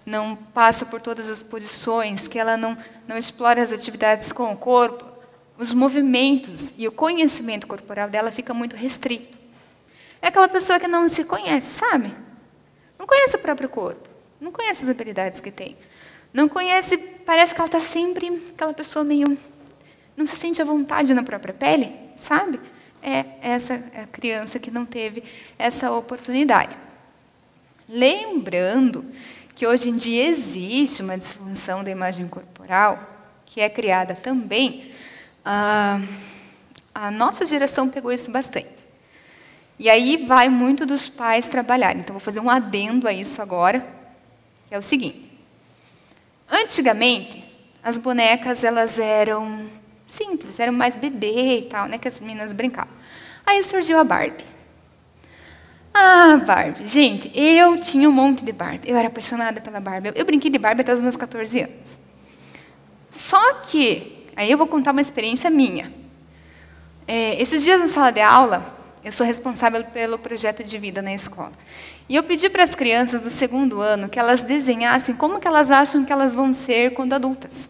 não passa por todas as posições, que ela não explora as atividades com o corpo, os movimentos e o conhecimento corporal dela fica muito restrito. É aquela pessoa que não se conhece, sabe? Não conhece o próprio corpo, não conhece as habilidades que tem. Não conhece, parece que ela está sempre aquela pessoa meio... não se sente à vontade na própria pele, sabe? Essa criança que não teve essa oportunidade. Lembrando que hoje em dia existe uma disfunção da imagem corporal, que é criada também, a nossa geração pegou isso bastante. E aí vai muito dos pais trabalharem. Então, vou fazer um adendo a isso agora, que é o seguinte. Antigamente, as bonecas elas eram simples, eram mais bebê e tal, né, que as meninas brincavam. Aí surgiu a Barbie. Ah, Barbie. Gente, eu tinha um monte de Barbie. Eu era apaixonada pela Barbie. Eu brinquei de Barbie até os meus 14 anos. Só que, aí eu vou contar uma experiência minha. Esses dias na sala de aula, eu sou responsável pelo projeto de vida na escola. E eu pedi para as crianças do 2º ano que elas desenhassem como que elas acham que elas vão ser quando adultas.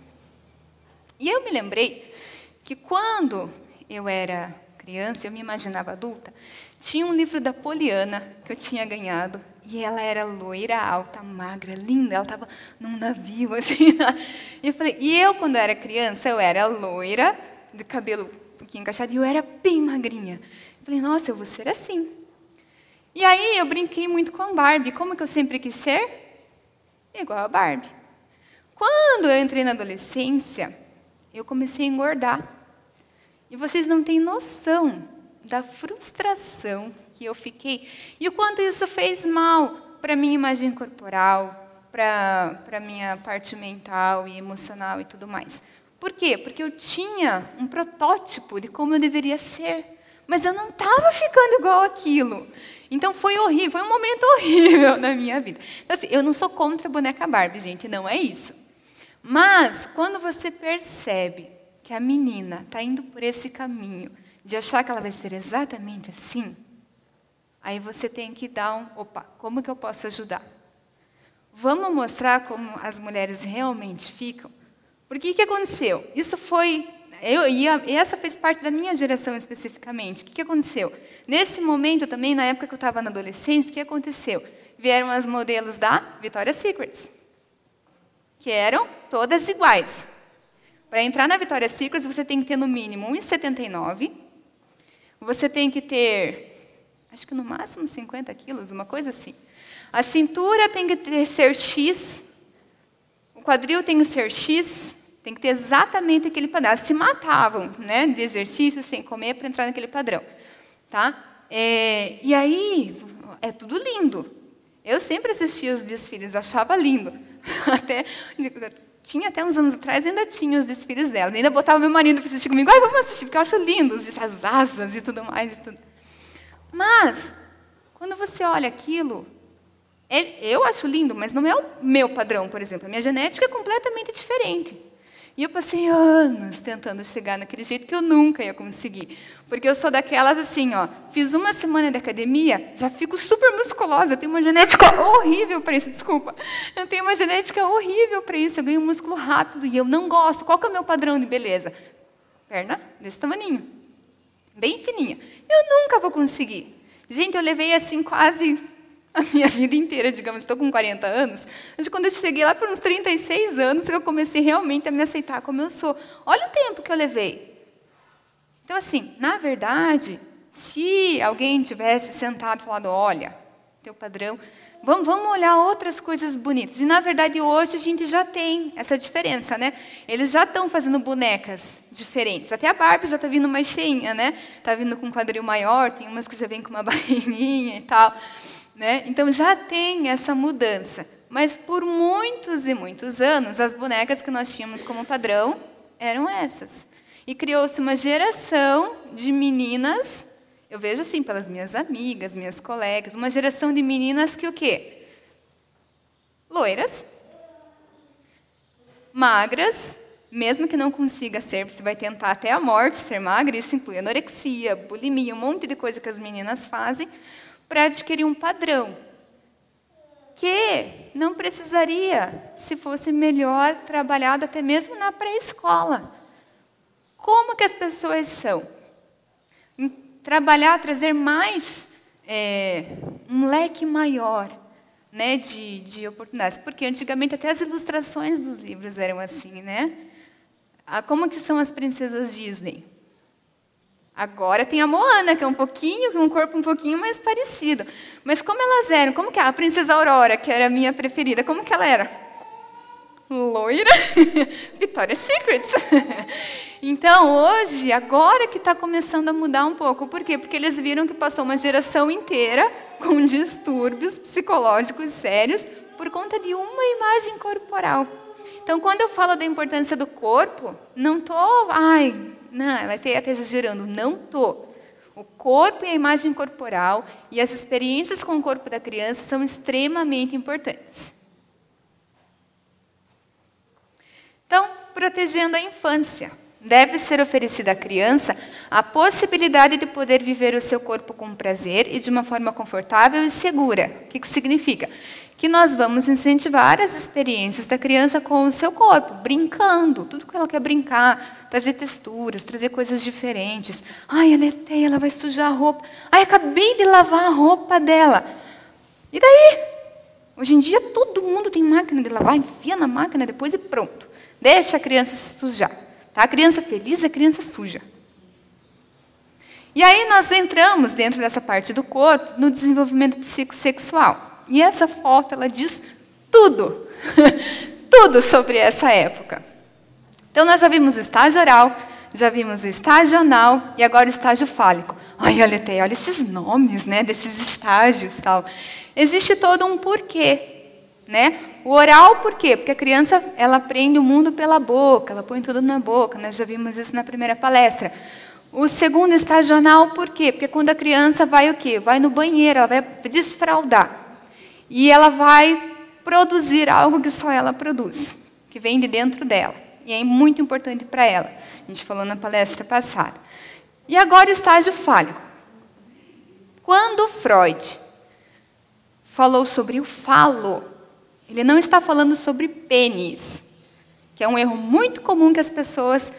E eu me lembrei que quando eu era criança, eu me imaginava adulta, tinha um livro da Poliana que eu tinha ganhado, e ela era loira, alta, magra, linda, ela estava num navio, assim. E eu, quando era criança, eu era loira, de cabelo um pouquinho encaixado, e eu era bem magrinha. Eu falei, nossa, eu vou ser assim. E aí eu brinquei muito com a Barbie. Como que eu sempre quis ser? Igual a Barbie. Quando eu entrei na adolescência, eu comecei a engordar. E vocês não têm noção da frustração que eu fiquei e o quanto isso fez mal para a minha imagem corporal, para a minha parte mental e emocional e tudo mais. Por quê? Porque eu tinha um protótipo de como eu deveria ser, mas eu não estava ficando igual aquilo. Então foi horrível, foi um momento horrível na minha vida. Então, assim, eu não sou contra a boneca Barbie, gente, não é isso. Mas quando você percebe que a menina está indo por esse caminho de achar que ela vai ser exatamente assim, aí você tem que dar opa, como que eu posso ajudar? Vamos mostrar como as mulheres realmente ficam? Porque o que aconteceu? Isso foi... E essa fez parte da minha geração especificamente. O que aconteceu? Nesse momento também, na época que eu estava na adolescência, o que aconteceu? Vieram as modelos da Victoria's Secret, que eram todas iguais. Para entrar na Victoria's Secret, você tem que ter no mínimo 1,79. Você tem que ter, acho que no máximo 50 quilos, uma coisa assim. A cintura tem que ser X, o quadril tem que ser X, tem que ter exatamente aquele padrão. Se matavam, né, de exercício, sem comer, para entrar naquele padrão. Tá? E aí, é tudo lindo. Eu sempre assistia os desfiles, achava lindo. Tinha até uns anos atrás, ainda tinha os desfiles dela. Ainda botava meu marido para assistir comigo. Vamos assistir, porque eu acho lindo, as asas e tudo mais. E tudo. Mas, quando você olha aquilo, eu acho lindo, mas não é o meu padrão, por exemplo. A minha genética é completamente diferente. E eu passei anos tentando chegar naquele jeito que eu nunca ia conseguir. Porque eu sou daquelas assim, ó, fiz uma semana de academia, já fico super musculosa, eu tenho uma genética horrível para isso, desculpa. Eu tenho uma genética horrível para isso, eu ganho músculo rápido e eu não gosto. Qual que é o meu padrão de beleza? Perna desse tamaninho, bem fininha. Eu nunca vou conseguir. Gente, eu levei assim quase a minha vida inteira, digamos, estou com 40 anos, mas quando eu cheguei lá por uns 36 anos, eu comecei realmente a me aceitar como eu sou. Olha o tempo que eu levei. Então, assim, na verdade, se alguém tivesse sentado e falado, olha, teu padrão, vamos olhar outras coisas bonitas. E, na verdade, hoje a gente já tem essa diferença, né? Eles já estão fazendo bonecas diferentes. Até a Barbie já está vindo mais cheinha, né? Está vindo com um quadril maior, tem umas que já vêm com uma barriguinha e tal. Né? Então, já tem essa mudança. Mas, por muitos e muitos anos, as bonecas que nós tínhamos como padrão eram essas. E criou-se uma geração de meninas, eu vejo assim, pelas minhas amigas, minhas colegas, uma geração de meninas que o quê? Loiras, magras, mesmo que não consiga ser, você vai tentar até a morte ser magra, isso inclui anorexia, bulimia, um monte de coisa que as meninas fazem, para adquirir um padrão que não precisaria, se fosse melhor trabalhado até mesmo na pré-escola. Como que as pessoas são? Trabalhar, trazer mais, um leque maior, né, de oportunidades. Porque antigamente até as ilustrações dos livros eram assim, né? Como que são as princesas Disney? Agora tem a Moana, que é um corpo um pouquinho mais parecido. Mas como elas eram? Como que a princesa Aurora, que era a minha preferida, como que ela era? Loira, Victoria's Secret. Então, hoje, agora que está começando a mudar um pouco. Por quê? Porque eles viram que passou uma geração inteira com distúrbios psicológicos sérios por conta de uma imagem corporal. Então, quando eu falo da importância do corpo, não estou... não, ela está até exagerando. Não estou. O corpo e a imagem corporal e as experiências com o corpo da criança são extremamente importantes. Então, protegendo a infância. Deve ser oferecida à criança a possibilidade de poder viver o seu corpo com prazer e de uma forma confortável e segura. O que significa? Que nós vamos incentivar as experiências da criança com o seu corpo, brincando, tudo que ela quer brincar, trazer texturas, trazer coisas diferentes. Ela é feia, ela vai sujar a roupa. Acabei de lavar a roupa dela. E daí? Hoje em dia todo mundo tem máquina de lavar, enfia na máquina depois e pronto. Deixa a criança se sujar. Tá? A criança feliz é a criança suja. E aí nós entramos dentro dessa parte do corpo no desenvolvimento psicossexual. E essa foto, ela diz tudo, tudo sobre essa época. Então, nós já vimos estágio oral, já vimos o estágio anal e agora o estágio fálico. Ai, Aletheia, olha esses nomes, né, desses estágios, tal. Existe todo um porquê, né? O oral, por quê? Porque a criança, ela aprende o mundo pela boca, ela põe tudo na boca, nós já vimos isso na primeira palestra. O segundo estágio anal, por quê? Porque quando a criança vai o quê? Vai no banheiro, ela vai desfraldar. E ela vai produzir algo que só ela produz, que vem de dentro dela. E é muito importante para ela. A gente falou na palestra passada. E agora o estágio fálico. Quando Freud falou sobre o falo, ele não está falando sobre pênis, que é um erro muito comum que as pessoas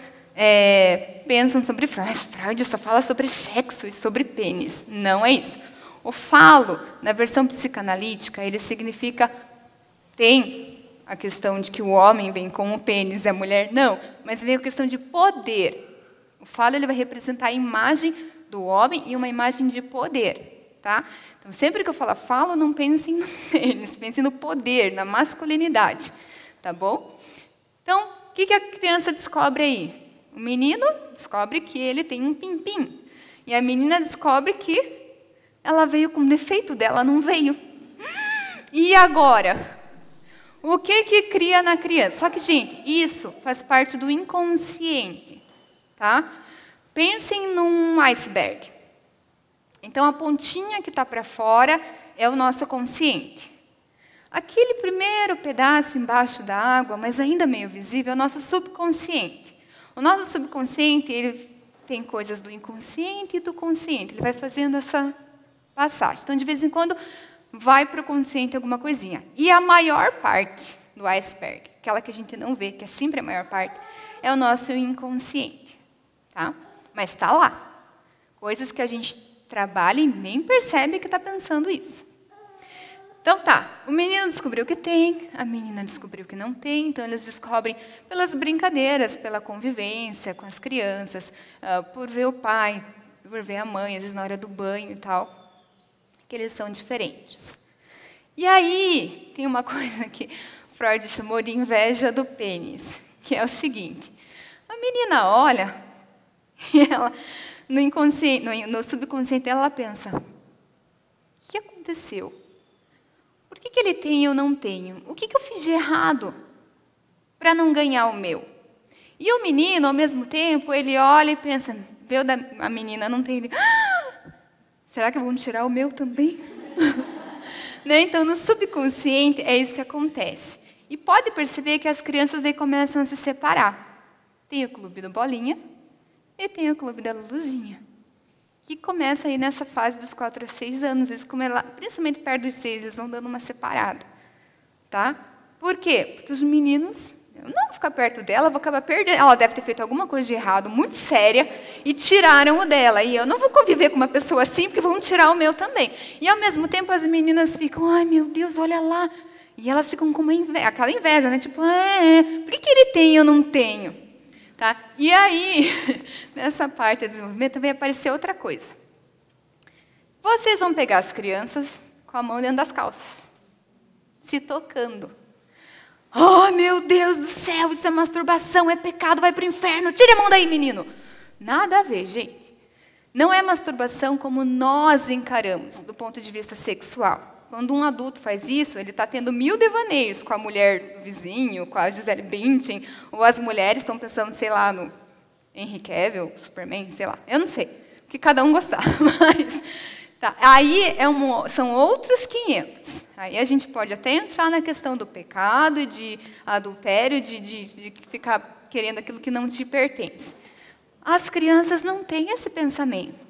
pensam sobre Freud. Freud só fala sobre sexo e sobre pênis. Não é isso. O falo, na versão psicanalítica, ele significa... Tem a questão de que o homem vem com o pênis e a mulher não, mas vem a questão de poder. O falo ele vai representar a imagem do homem e uma imagem de poder. Tá? Então, sempre que eu falo falo, não pensem no pênis, pensem no poder, na masculinidade. Tá bom? Então, o que a criança descobre aí? O menino descobre que ele tem um pimpim. E a menina descobre que ela veio com defeito dela, não veio. E agora? O que cria na criança? Só que, gente, isso faz parte do inconsciente. Tá? Pensem num iceberg. Então, a pontinha que está para fora é o nosso consciente. Aquele primeiro pedaço embaixo da água, mas ainda meio visível, é o nosso subconsciente. O nosso subconsciente, ele tem coisas do inconsciente e do consciente. Ele vai fazendo essa passagem. Então, de vez em quando, vai para o consciente alguma coisinha. E a maior parte do iceberg, aquela que a gente não vê, que é sempre a maior parte, é o nosso inconsciente. Tá? Mas está lá. Coisas que a gente trabalha e nem percebe que está pensando isso. Então tá, o menino descobriu que tem, a menina descobriu que não tem, então eles descobrem pelas brincadeiras, pela convivência com as crianças, por ver o pai, por ver a mãe, às vezes na hora do banho e tal, que eles são diferentes. E aí, tem uma coisa que Freud chamou de inveja do pênis, que é o seguinte, a menina olha e ela, no inconsciente, no subconsciente, ela pensa, o que aconteceu? Por que ele tem e eu não tenho? O que eu fiz de errado para não ganhar o meu? E o menino, ao mesmo tempo, ele olha e pensa, vê a menina, não tem ele. Será que vão tirar o meu também? Né? Então, no subconsciente, é isso que acontece. E pode perceber que as crianças aí começam a se separar. Tem o clube do Bolinha e tem o clube da Luluzinha, que começa aí nessa fase dos 4 a 6 anos. Eles principalmente perto dos 6, eles vão dando uma separada. Tá? Por quê? Porque os meninos, eu não vou ficar perto dela, vou acabar perdendo. Ela deve ter feito alguma coisa de errado, muito séria, e tiraram o dela. E eu não vou conviver com uma pessoa assim, porque vão tirar o meu também. E, ao mesmo tempo, as meninas ficam, ai, meu Deus, olha lá. E elas ficam com uma inveja, aquela inveja, né? Tipo, por que ele tem e eu não tenho? Tá? E aí, nessa parte do desenvolvimento, também apareceu outra coisa. Vocês vão pegar as crianças com a mão dentro das calças, se tocando. Oh, meu Deus do céu, isso é masturbação, é pecado, vai para o inferno, tire a mão daí, menino. Nada a ver, gente. Não é masturbação como nós encaramos, do ponto de vista sexual. Quando um adulto faz isso, ele está tendo 1000 devaneios com a mulher do vizinho, com a Gisele Bündchen, ou as mulheres estão pensando, sei lá, no Henry Cavill, Superman, sei lá. Eu não sei, o que cada um gostar. Mas, tá. Aí são outros 500. Aí a gente pode até entrar na questão do pecado e de adultério, de ficar querendo aquilo que não te pertence. As crianças não têm esse pensamento.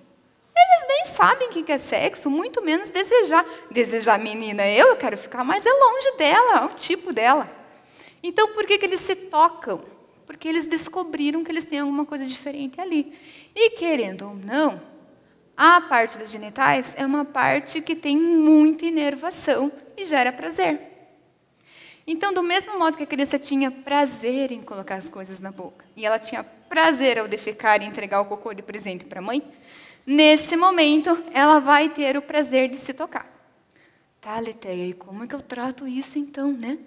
Eles nem sabem o que é sexo, muito menos desejar. Desejar menina, eu quero ficar, mas é longe dela, é o tipo dela. Então, por que eles se tocam? Porque eles descobriram que eles têm alguma coisa diferente ali. E, querendo ou não, a parte das genitais é uma parte que tem muita inervação e gera prazer. Então, do mesmo modo que a criança tinha prazer em colocar as coisas na boca, e ela tinha prazer ao defecar e entregar o cocô de presente para a mãe, nesse momento, ela vai ter o prazer de se tocar. Tá, Aletheia, e como é que eu trato isso então, né?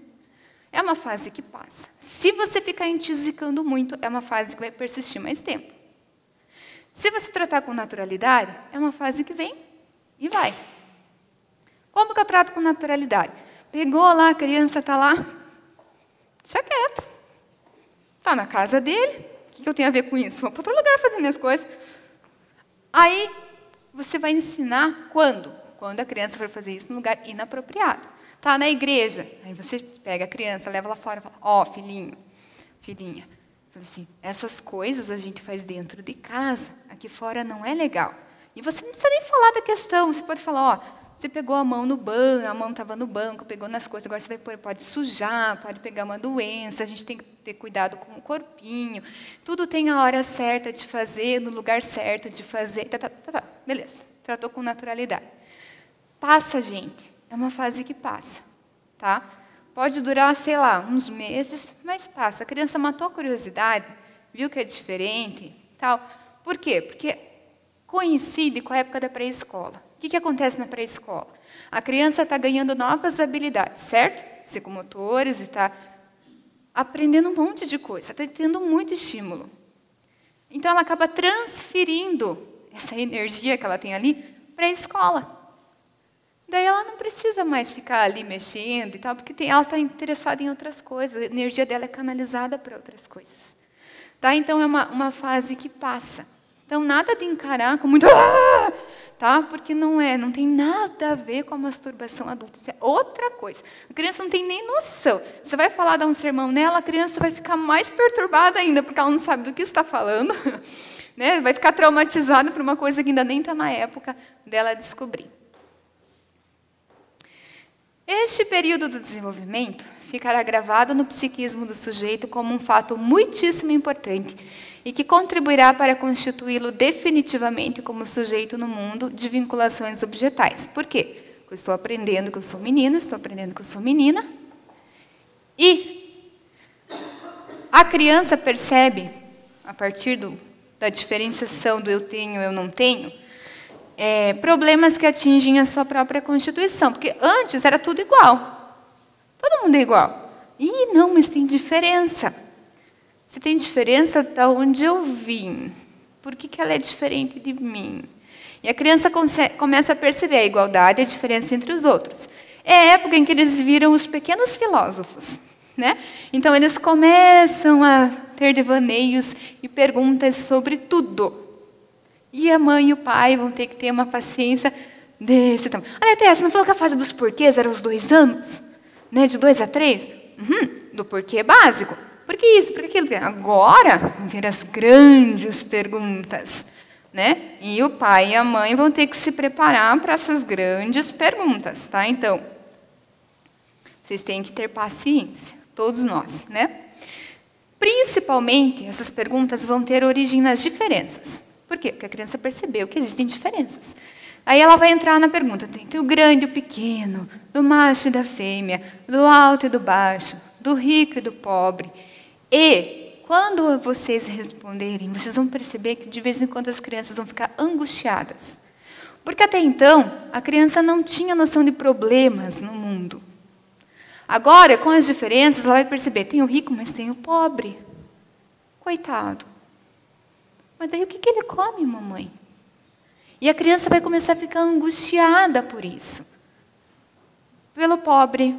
É uma fase que passa. Se você ficar entisicando muito, é uma fase que vai persistir mais tempo. Se você tratar com naturalidade, é uma fase que vem e vai. Como que eu trato com naturalidade? Pegou lá, a criança está lá, deixa quieto. Está na casa dele, o que eu tenho a ver com isso? Vou para outro lugar fazer minhas coisas. Aí, você vai ensinar quando? Quando a criança for fazer isso num lugar inapropriado. Está na igreja, aí você pega a criança, leva lá fora e fala, ó, filhinho, filhinha, assim, essas coisas a gente faz dentro de casa, aqui fora não é legal. E você não precisa nem falar da questão, você pode falar, ó, você pegou a mão no banco, a mão estava no banco, pegou nas coisas, agora você vai pôr, pode sujar, pode pegar uma doença, a gente tem que ter cuidado com o corpinho, tudo tem a hora certa de fazer, no lugar certo de fazer, beleza, tratou com naturalidade. Passa, gente, é uma fase que passa, tá? Pode durar, sei lá, uns meses, mas passa. A criança matou a curiosidade, viu que é diferente, tal. Por quê? Porque coincide com a época da pré-escola. O que acontece na pré-escola? A criança está ganhando novas habilidades, certo? Psicomotores e está aprendendo um monte de coisa, está tendo muito estímulo. Então, ela acaba transferindo essa energia que ela tem ali para a escola. Daí ela não precisa mais ficar ali mexendo e tal, porque ela está interessada em outras coisas, a energia dela é canalizada para outras coisas. Tá? Então, é uma fase que passa. Então, nada de encarar com muito... tá? Porque não tem nada a ver com a masturbação adulta, isso é outra coisa. A criança não tem nem noção. Você vai falar, dar um sermão nela, a criança vai ficar mais perturbada ainda, porque ela não sabe do que está falando, né? Vai ficar traumatizada por uma coisa que ainda nem está na época dela descobrir. Este período do desenvolvimento ficará gravado no psiquismo do sujeito como um fato muitíssimo importante e que contribuirá para constituí-lo definitivamente como sujeito no mundo de vinculações objetais. Por quê? Porque eu estou aprendendo que eu sou menino, estou aprendendo que eu sou menina, e a criança percebe, a partir da diferenciação do eu tenho, eu não tenho, problemas que atingem a sua própria constituição. Porque antes era tudo igual. Todo mundo é igual. Ih, não, mas tem diferença. Se tem diferença, de onde eu vim? Por que ela é diferente de mim? E a criança começa a perceber a igualdade e a diferença entre os outros. É a época em que eles viram os pequenos filósofos, né? Então, eles começam a ter devaneios e perguntas sobre tudo. E a mãe e o pai vão ter que ter uma paciência desse tamanho. Olha, Té, você não falou que a fase dos porquês era os 2 anos? Né? De 2 a 3? Do porquê básico. Por que isso? Por que aquilo? Agora vão vir as grandes perguntas. Né? E o pai e a mãe vão ter que se preparar para essas grandes perguntas. Tá? Então, vocês têm que ter paciência. Todos nós. Né? Principalmente, essas perguntas vão ter origem nas diferenças. Por quê? Porque a criança percebeu que existem diferenças. Aí ela vai entrar na pergunta entre o grande e o pequeno, do macho e da fêmea, do alto e do baixo, do rico e do pobre. E, quando vocês responderem, vocês vão perceber que, de vez em quando, as crianças vão ficar angustiadas. Porque, até então, a criança não tinha noção de problemas no mundo. Agora, com as diferenças, ela vai perceber, tem o rico, mas tem o pobre. Coitado. Mas daí o que ele come, mamãe? E a criança vai começar a ficar angustiada por isso. Pelo pobre,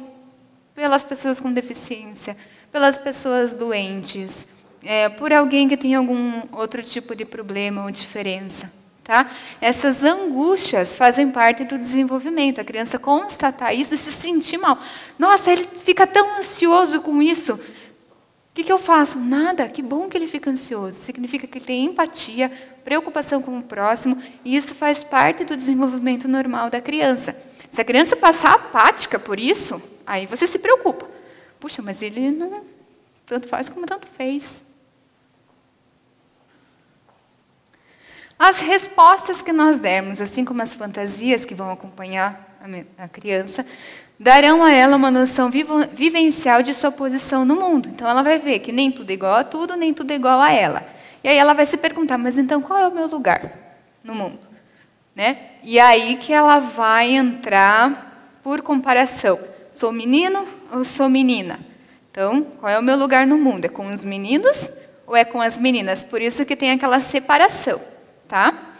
pelas pessoas com deficiência, pelas pessoas doentes, por alguém que tem algum outro tipo de problema ou diferença. Tá? Essas angústias fazem parte do desenvolvimento. A criança constatar isso e se sentir mal. Nossa, ele fica tão ansioso com isso. O que eu faço? Nada. Que bom que ele fica ansioso. Significa que ele tem empatia, preocupação com o próximo, e isso faz parte do desenvolvimento normal da criança. Se a criança passar apática por isso, aí você se preocupa. Puxa, mas ele não tanto faz como tanto fez. As respostas que nós dermos, assim como as fantasias que vão acompanhar a criança, darão a ela uma noção vivencial de sua posição no mundo. Então, ela vai ver que nem tudo é igual a tudo, nem tudo é igual a ela. E aí ela vai se perguntar, mas então qual é o meu lugar no mundo? Né? E aí que ela vai entrar por comparação. Sou menino ou sou menina? Então, qual é o meu lugar no mundo? É com os meninos ou é com as meninas? Por isso que tem aquela separação, tá?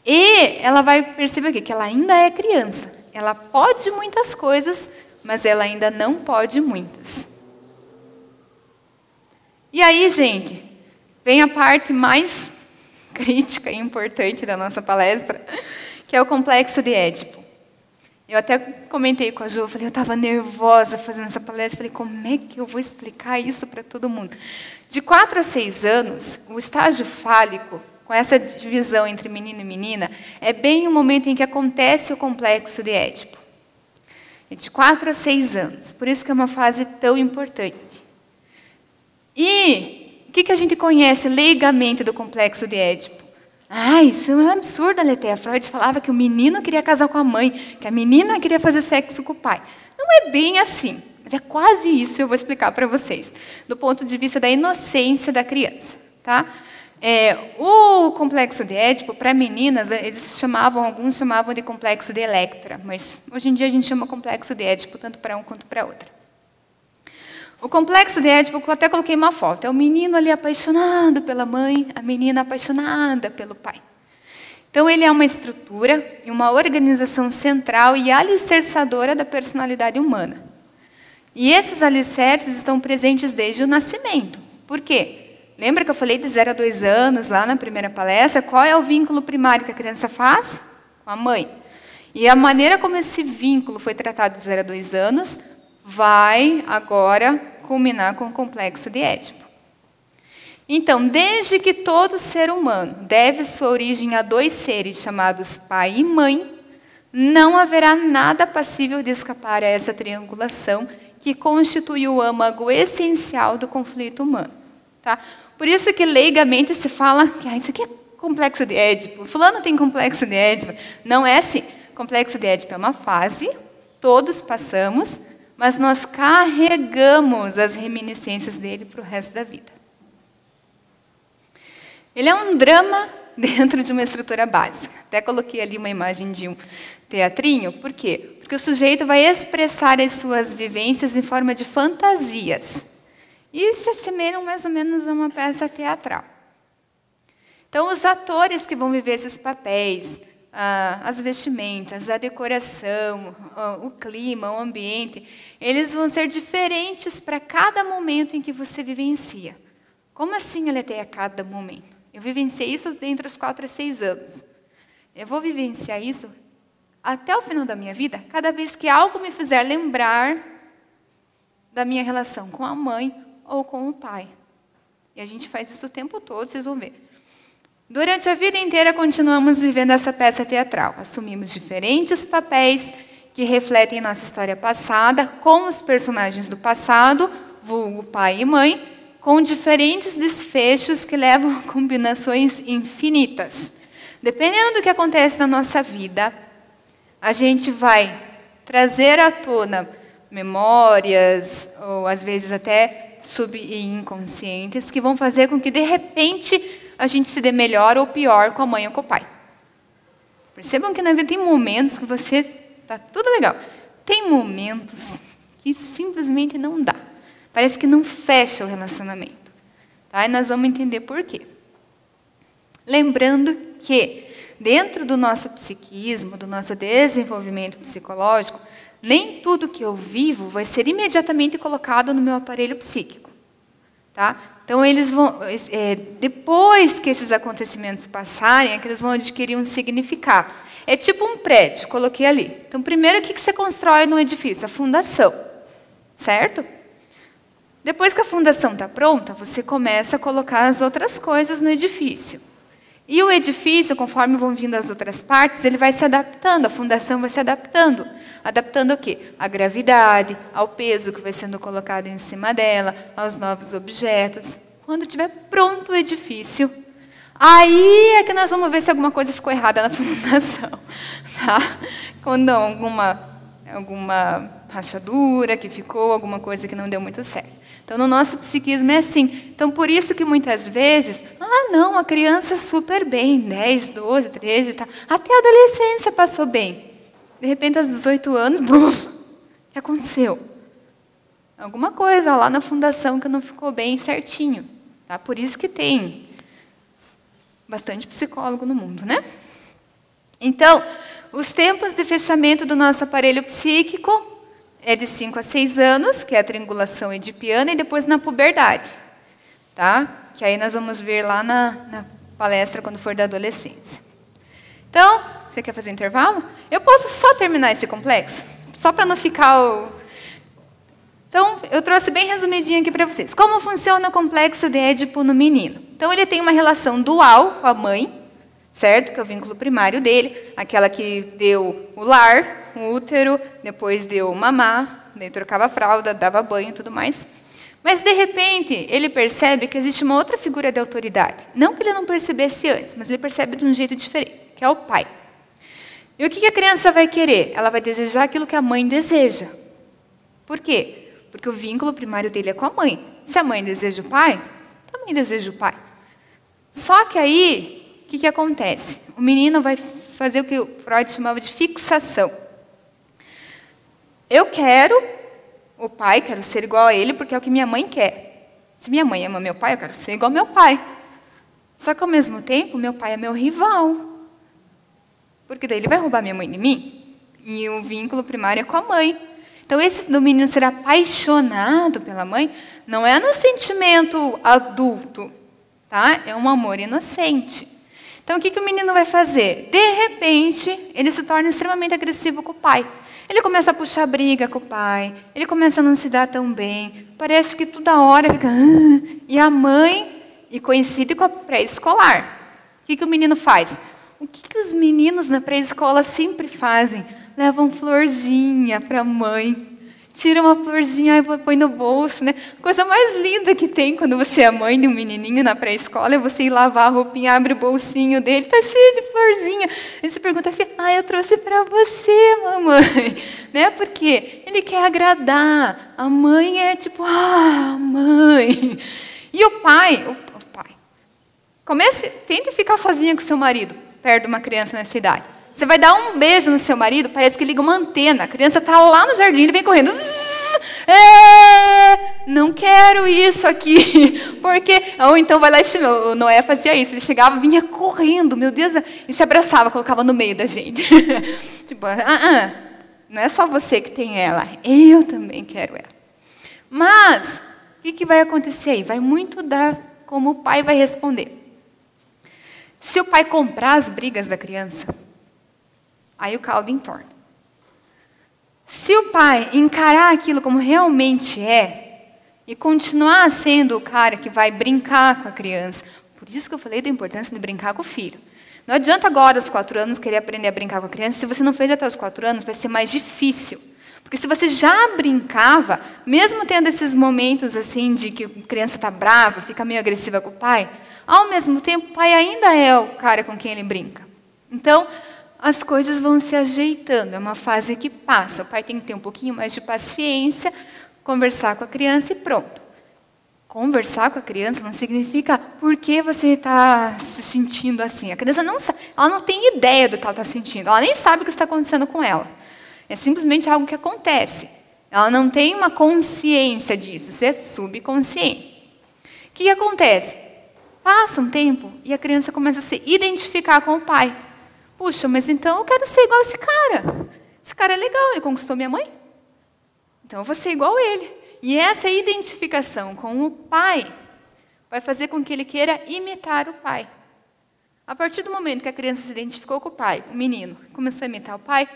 E ela vai perceber o quê? Que ela ainda é criança. Ela pode muitas coisas, mas ela ainda não pode muitas. E aí, gente, vem a parte mais crítica e importante da nossa palestra, que é o complexo de Édipo. Eu até comentei com a Ju, falei, eu estava nervosa fazendo essa palestra, falei, como é que eu vou explicar isso para todo mundo? De 4 a 6 anos, o estágio fálico, com essa divisão entre menino e menina, é bem o momento em que acontece o complexo de Édipo. É de 4 a 6 anos, por isso que é uma fase tão importante. E o que a gente conhece leigamente do complexo de Édipo? Ah, isso é um absurdo, Aletheia. Freud falava que o menino queria casar com a mãe, que a menina queria fazer sexo com o pai. Não é bem assim, mas é quase isso, eu vou explicar para vocês, do ponto de vista da inocência da criança. Tá? O complexo de Édipo, para meninas, alguns chamavam de complexo de Electra, mas hoje em dia a gente chama complexo de Édipo, tanto para um quanto para outra. O complexo de Édipo, eu até coloquei uma foto, é o menino ali apaixonado pela mãe, a menina apaixonada pelo pai. Então, ele é uma estrutura e uma organização central e alicerçadora da personalidade humana. E esses alicerces estão presentes desde o nascimento. Por quê? Lembra que eu falei de 0 a 2 anos, lá na primeira palestra? Qual é o vínculo primário que a criança faz? Com a mãe. E a maneira como esse vínculo foi tratado de 0 a 2 anos vai agora culminar com o complexo de Édipo. Então, desde que todo ser humano deve sua origem a 2 seres chamados pai e mãe, não haverá nada passível de escapar a essa triangulação que constitui o âmago essencial do conflito humano. Tá? Por isso que leigamente se fala que isso aqui é complexo de Édipo, fulano tem complexo de Édipo. Não é assim. Complexo de Édipo é uma fase, todos passamos, mas nós carregamos as reminiscências dele para o resto da vida. Ele é um drama dentro de uma estrutura básica. Até coloquei ali uma imagem de um teatrinho. Por quê? Porque o sujeito vai expressar as suas vivências em forma de fantasias. E se assemelham mais ou menos a uma peça teatral. Então, os atores que vão viver esses papéis, as vestimentas, a decoração, o clima, o ambiente, eles vão ser diferentes para cada momento em que você vivencia. Como assim, Aletheia, cada momento? Eu vivenciei isso entre os 4 a 6 anos. Eu vou vivenciar isso até o final da minha vida, cada vez que algo me fizer lembrar da minha relação com a mãe ou com o pai. E a gente faz isso o tempo todo, vocês vão ver. Durante a vida inteira, continuamos vivendo essa peça teatral. Assumimos diferentes papéis que refletem nossa história passada, com os personagens do passado, vulgo pai e mãe, com diferentes desfechos que levam a combinações infinitas. Dependendo do que acontece na nossa vida, a gente vai trazer à tona memórias, ou às vezes até subinconscientes, que vão fazer com que, de repente, a gente se dê melhor ou pior com a mãe ou com o pai. Percebam que na vida tem momentos que você está tudo legal. Tem momentos que simplesmente não dá. Parece que não fecha o relacionamento. Tá? E nós vamos entender por quê. Lembrando que, dentro do nosso psiquismo, do nosso desenvolvimento psicológico, nem tudo que eu vivo vai ser imediatamente colocado no meu aparelho psíquico. Tá? Então, eles vão, depois que esses acontecimentos passarem, é que eles vão adquirir um significado. É tipo um prédio, coloquei ali. Então, primeiro, o que você constrói no edifício? A fundação, certo? Depois que a fundação está pronta, você começa a colocar as outras coisas no edifício. E o edifício, conforme vão vindo as outras partes, ele vai se adaptando, a fundação vai se adaptando. Adaptando o quê? A gravidade, ao peso que vai sendo colocado em cima dela, aos novos objetos. Quando estiver pronto o edifício, aí é que nós vamos ver se alguma coisa ficou errada na fundação. Tá? Quando alguma rachadura que ficou, alguma coisa que não deu muito certo. Então, no nosso psiquismo é assim. Então, por isso que muitas vezes, não, a criança super bem, 10, 12, 13, tá, até a adolescência passou bem. De repente, aos 18 anos, o que aconteceu? Alguma coisa lá na fundação que não ficou bem certinho. Tá? Por isso que tem bastante psicólogo no mundo, né? Então, os tempos de fechamento do nosso aparelho psíquico é de 5 a 6 anos, que é a triangulação edipiana, e depois na puberdade. Tá? Que aí nós vamos ver lá na palestra quando for da adolescência. Então, você quer fazer intervalo? Eu posso só terminar esse complexo? Só para não ficar Então, eu trouxe bem resumidinho aqui para vocês. Como funciona o complexo de Édipo no menino? Então, ele tem uma relação dual com a mãe, certo? Que é o vínculo primário dele, aquela que deu o lar, o útero, depois deu mamar, daí trocava a fralda, dava banho e tudo mais. Mas, de repente, ele percebe que existe uma outra figura de autoridade. Não que ele não percebesse antes, mas ele percebe de um jeito diferente, que é o pai. E o que a criança vai querer? Ela vai desejar aquilo que a mãe deseja. Por quê? Porque o vínculo primário dele é com a mãe. Se a mãe deseja o pai, também deseja o pai. Só que aí, o que acontece? O menino vai fazer o que o Freud chamava de fixação. Eu quero o pai, quero ser igual a ele, porque é o que minha mãe quer. Se minha mãe ama meu pai, eu quero ser igual ao meu pai. Só que, ao mesmo tempo, meu pai é meu rival. Porque daí ele vai roubar minha mãe de mim. E o vínculo primário é com a mãe. Então, esse do menino ser apaixonado pela mãe não é no sentimento adulto, tá? É um amor inocente. Então, o que o menino vai fazer? De repente, ele se torna extremamente agressivo com o pai. Ele começa a puxar briga com o pai, ele começa a não se dar tão bem, parece que toda hora fica... E a mãe, e coincide com a pré-escolar. O que o menino faz? O que os meninos na pré-escola sempre fazem? Levam florzinha para a mãe. Tira uma florzinha e põe no bolso, né? A coisa mais linda que tem quando você é mãe de um menininho na pré-escola é você ir lavar a roupinha, abre o bolsinho dele, tá cheio de florzinha. E você pergunta, eu trouxe para você, mamãe. Né? Porque ele quer agradar. A mãe é tipo, mãe. E o pai, tente ficar sozinha com seu marido, perto de uma criança nessa idade. Você vai dar um beijo no seu marido, parece que liga uma antena. A criança está lá no jardim, ele vem correndo. Não quero isso aqui. Porque... Ou então vai lá o Noé fazia isso. Ele chegava, vinha correndo, meu Deus, e se abraçava, colocava no meio da gente. Tipo, não é só você que tem ela, eu também quero ela. Mas, o que vai acontecer aí? Vai muito dar como o pai vai responder. Se o pai comprar as brigas da criança... Aí o caldo entorna. Se o pai encarar aquilo como realmente é, e continuar sendo o cara que vai brincar com a criança, por isso que eu falei da importância de brincar com o filho. Não adianta agora, aos 4 anos, querer aprender a brincar com a criança, se você não fez até os 4 anos, vai ser mais difícil. Porque se você já brincava, mesmo tendo esses momentos assim de que a criança está brava, fica meio agressiva com o pai, ao mesmo tempo, o pai ainda é o cara com quem ele brinca. Então, as coisas vão se ajeitando, é uma fase que passa. O pai tem que ter um pouquinho mais de paciência, conversar com a criança e pronto. Conversar com a criança não significa por que você está se sentindo assim. A criança ela não tem ideia do que ela está sentindo, ela nem sabe o que está acontecendo com ela. É simplesmente algo que acontece. Ela não tem uma consciência disso, isso é subconsciente. O que acontece? Passa um tempo e a criança começa a se identificar com o pai. Puxa, mas então eu quero ser igual a esse cara. Esse cara é legal, ele conquistou minha mãe. Então eu vou ser igual a ele. E essa identificação com o pai vai fazer com que ele queira imitar o pai. A partir do momento que a criança se identificou com o pai, o menino começou a imitar o pai,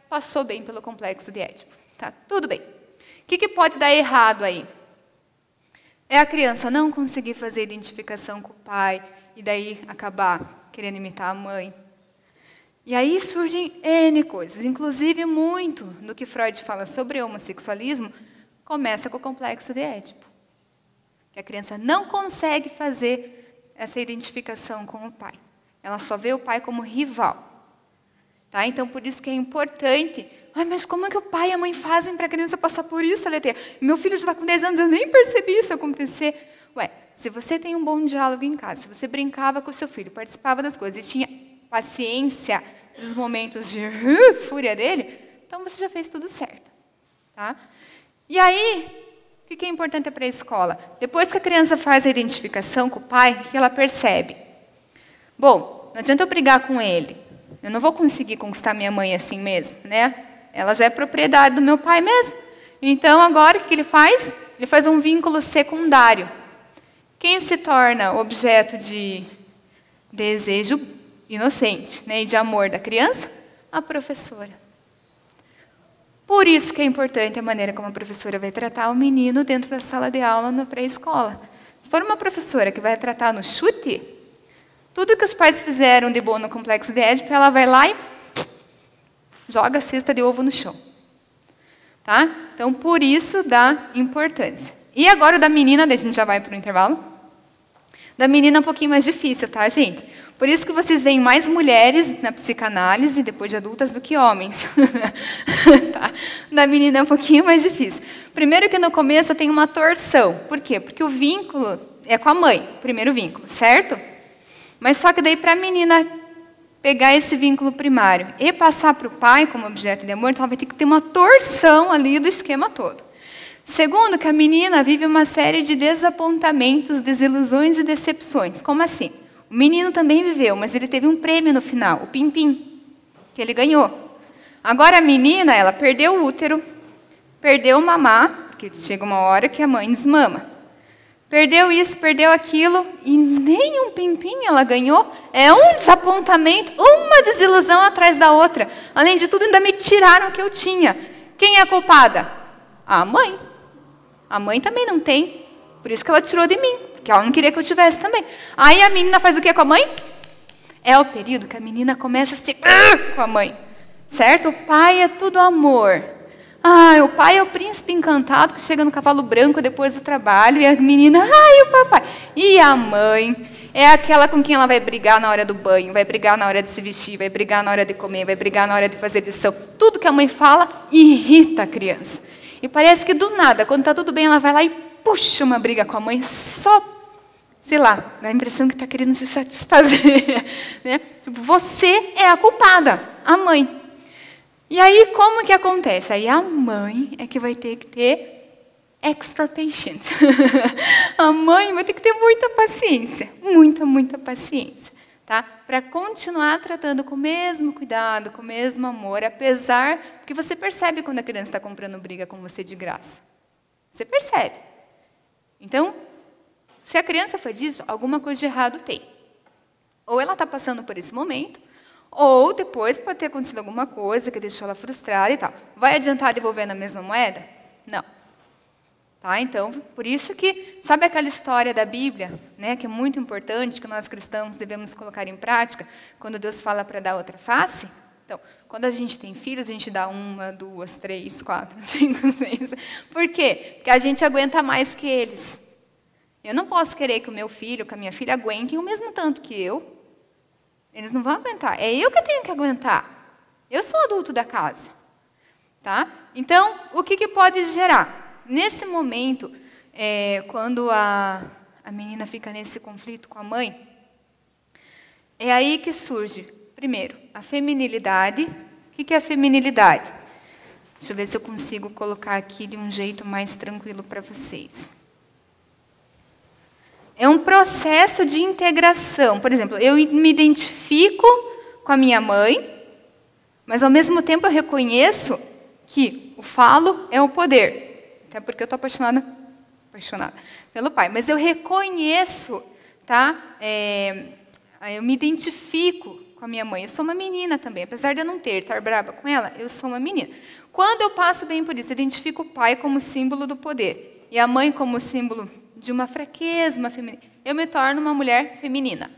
passou bem pelo complexo de Édipo. Tá, tudo bem. O que pode dar errado aí? É a criança não conseguir fazer identificação com o pai e daí acabar querendo imitar a mãe. E aí surgem N coisas, inclusive muito do que Freud fala sobre homossexualismo começa com o complexo de Édipo. Que a criança não consegue fazer essa identificação com o pai. Ela só vê o pai como rival. Tá? Então, por isso que é importante... mas como é que o pai e a mãe fazem para a criança passar por isso, Aletheia? Meu filho já está com 10 anos, eu nem percebi isso acontecer. Se você tem um bom diálogo em casa, se você brincava com o seu filho, participava das coisas e tinha paciência dos momentos de fúria dele, então você já fez tudo certo. Tá? E aí, O que é importante para a escola? Depois que a criança faz a identificação com o pai, o que ela percebe? Bom, não adianta eu brigar com ele. Eu não vou conseguir conquistar minha mãe assim mesmo, né? Ela já é propriedade do meu pai mesmo. Então, agora, o que ele faz? Ele faz um vínculo secundário. Quem se torna objeto de desejo inocente, né, e de amor da criança? A professora. Por isso que é importante a maneira como a professora vai tratar o menino dentro da sala de aula na pré-escola. Se for uma professora que vai tratar no chute, tudo que os pais fizeram de bom no complexo de Édipo, ela vai lá e joga a cesta de ovo no chão. Tá? Então, por isso dá importância. E agora da menina, daí a gente já vai para o intervalo. Da menina é um pouquinho mais difícil, tá, gente? Por isso que vocês veem mais mulheres na psicanálise, depois de adultas, do que homens. Tá? Da menina é um pouquinho mais difícil. Primeiro que no começo tem uma torção. Por quê? Porque o vínculo é com a mãe, o primeiro vínculo, certo? Mas só que daí para a menina pegar esse vínculo primário e passar para o pai como objeto de amor, então ela vai ter que ter uma torção ali do esquema todo. Segundo, que a menina vive uma série de desapontamentos, desilusões e decepções. Como assim? O menino também viveu, mas ele teve um prêmio no final, o pim-pim, que ele ganhou. Agora a menina, ela perdeu o útero, perdeu o mamá, porque chega uma hora que a mãe desmama. Perdeu isso, perdeu aquilo, e nem um pim-pim ela ganhou. É um desapontamento, uma desilusão atrás da outra. Além de tudo, ainda me tiraram o que eu tinha. Quem é a culpada? A mãe. A mãe também não tem, por isso que ela tirou de mim. Porque ela não queria que eu tivesse também. Aí a menina faz o que com a mãe? É o período que a menina começa a se com a mãe. Certo? O pai é tudo amor. O pai é o príncipe encantado que chega no cavalo branco depois do trabalho. E a menina, e o papai? E a mãe é aquela com quem ela vai brigar na hora do banho, vai brigar na hora de se vestir, vai brigar na hora de comer, vai brigar na hora de fazer lição. Tudo que a mãe fala irrita a criança. E parece que do nada, quando está tudo bem, ela vai lá e puxa uma briga com a mãe, só, sei lá, dá a impressão que está querendo se satisfazer. Né? Tipo, você é a culpada, a mãe. E aí, como que acontece? Aí a mãe é que vai ter que ter extra patience. A mãe vai ter que ter muita paciência, muita paciência. Tá? Para continuar tratando com o mesmo cuidado, com o mesmo amor, apesar que você percebe quando a criança está comprando briga com você de graça. Você percebe. Então, se a criança faz isso, alguma coisa de errado tem. Ou ela está passando por esse momento, ou depois pode ter acontecido alguma coisa que deixou ela frustrada e tal. Vai adiantar devolver na mesma moeda? Não. Tá? Então, por isso que, sabe aquela história da Bíblia, né, que é muito importante, que nós cristãos devemos colocar em prática, quando Deus fala para dar outra face? Então, quando a gente tem filhos, a gente dá 1, 2, 3, 4, 5, 6. Por quê? Porque a gente aguenta mais que eles. Eu não posso querer que o meu filho, que a minha filha aguentem o mesmo tanto que eu. Eles não vão aguentar. É eu que tenho que aguentar. Eu sou adulto da casa. Tá? Então, o que pode gerar? Nesse momento, quando a menina fica nesse conflito com a mãe, é aí que surge, primeiro, a feminilidade. O que é a feminilidade? Deixa eu ver se eu consigo colocar aqui de um jeito mais tranquilo para vocês. É um processo de integração. Por exemplo, eu me identifico com a minha mãe, mas, ao mesmo tempo, eu reconheço que o falo é o poder. Até porque eu estou apaixonada pelo pai. Mas eu reconheço, tá? Eu me identifico com a minha mãe. Eu sou uma menina também. Apesar de eu não estar brava com ela, eu sou uma menina. Quando eu passo bem por isso, eu identifico o pai como símbolo do poder. E a mãe como símbolo de uma fraqueza, uma feminina. Eu me torno uma mulher feminina.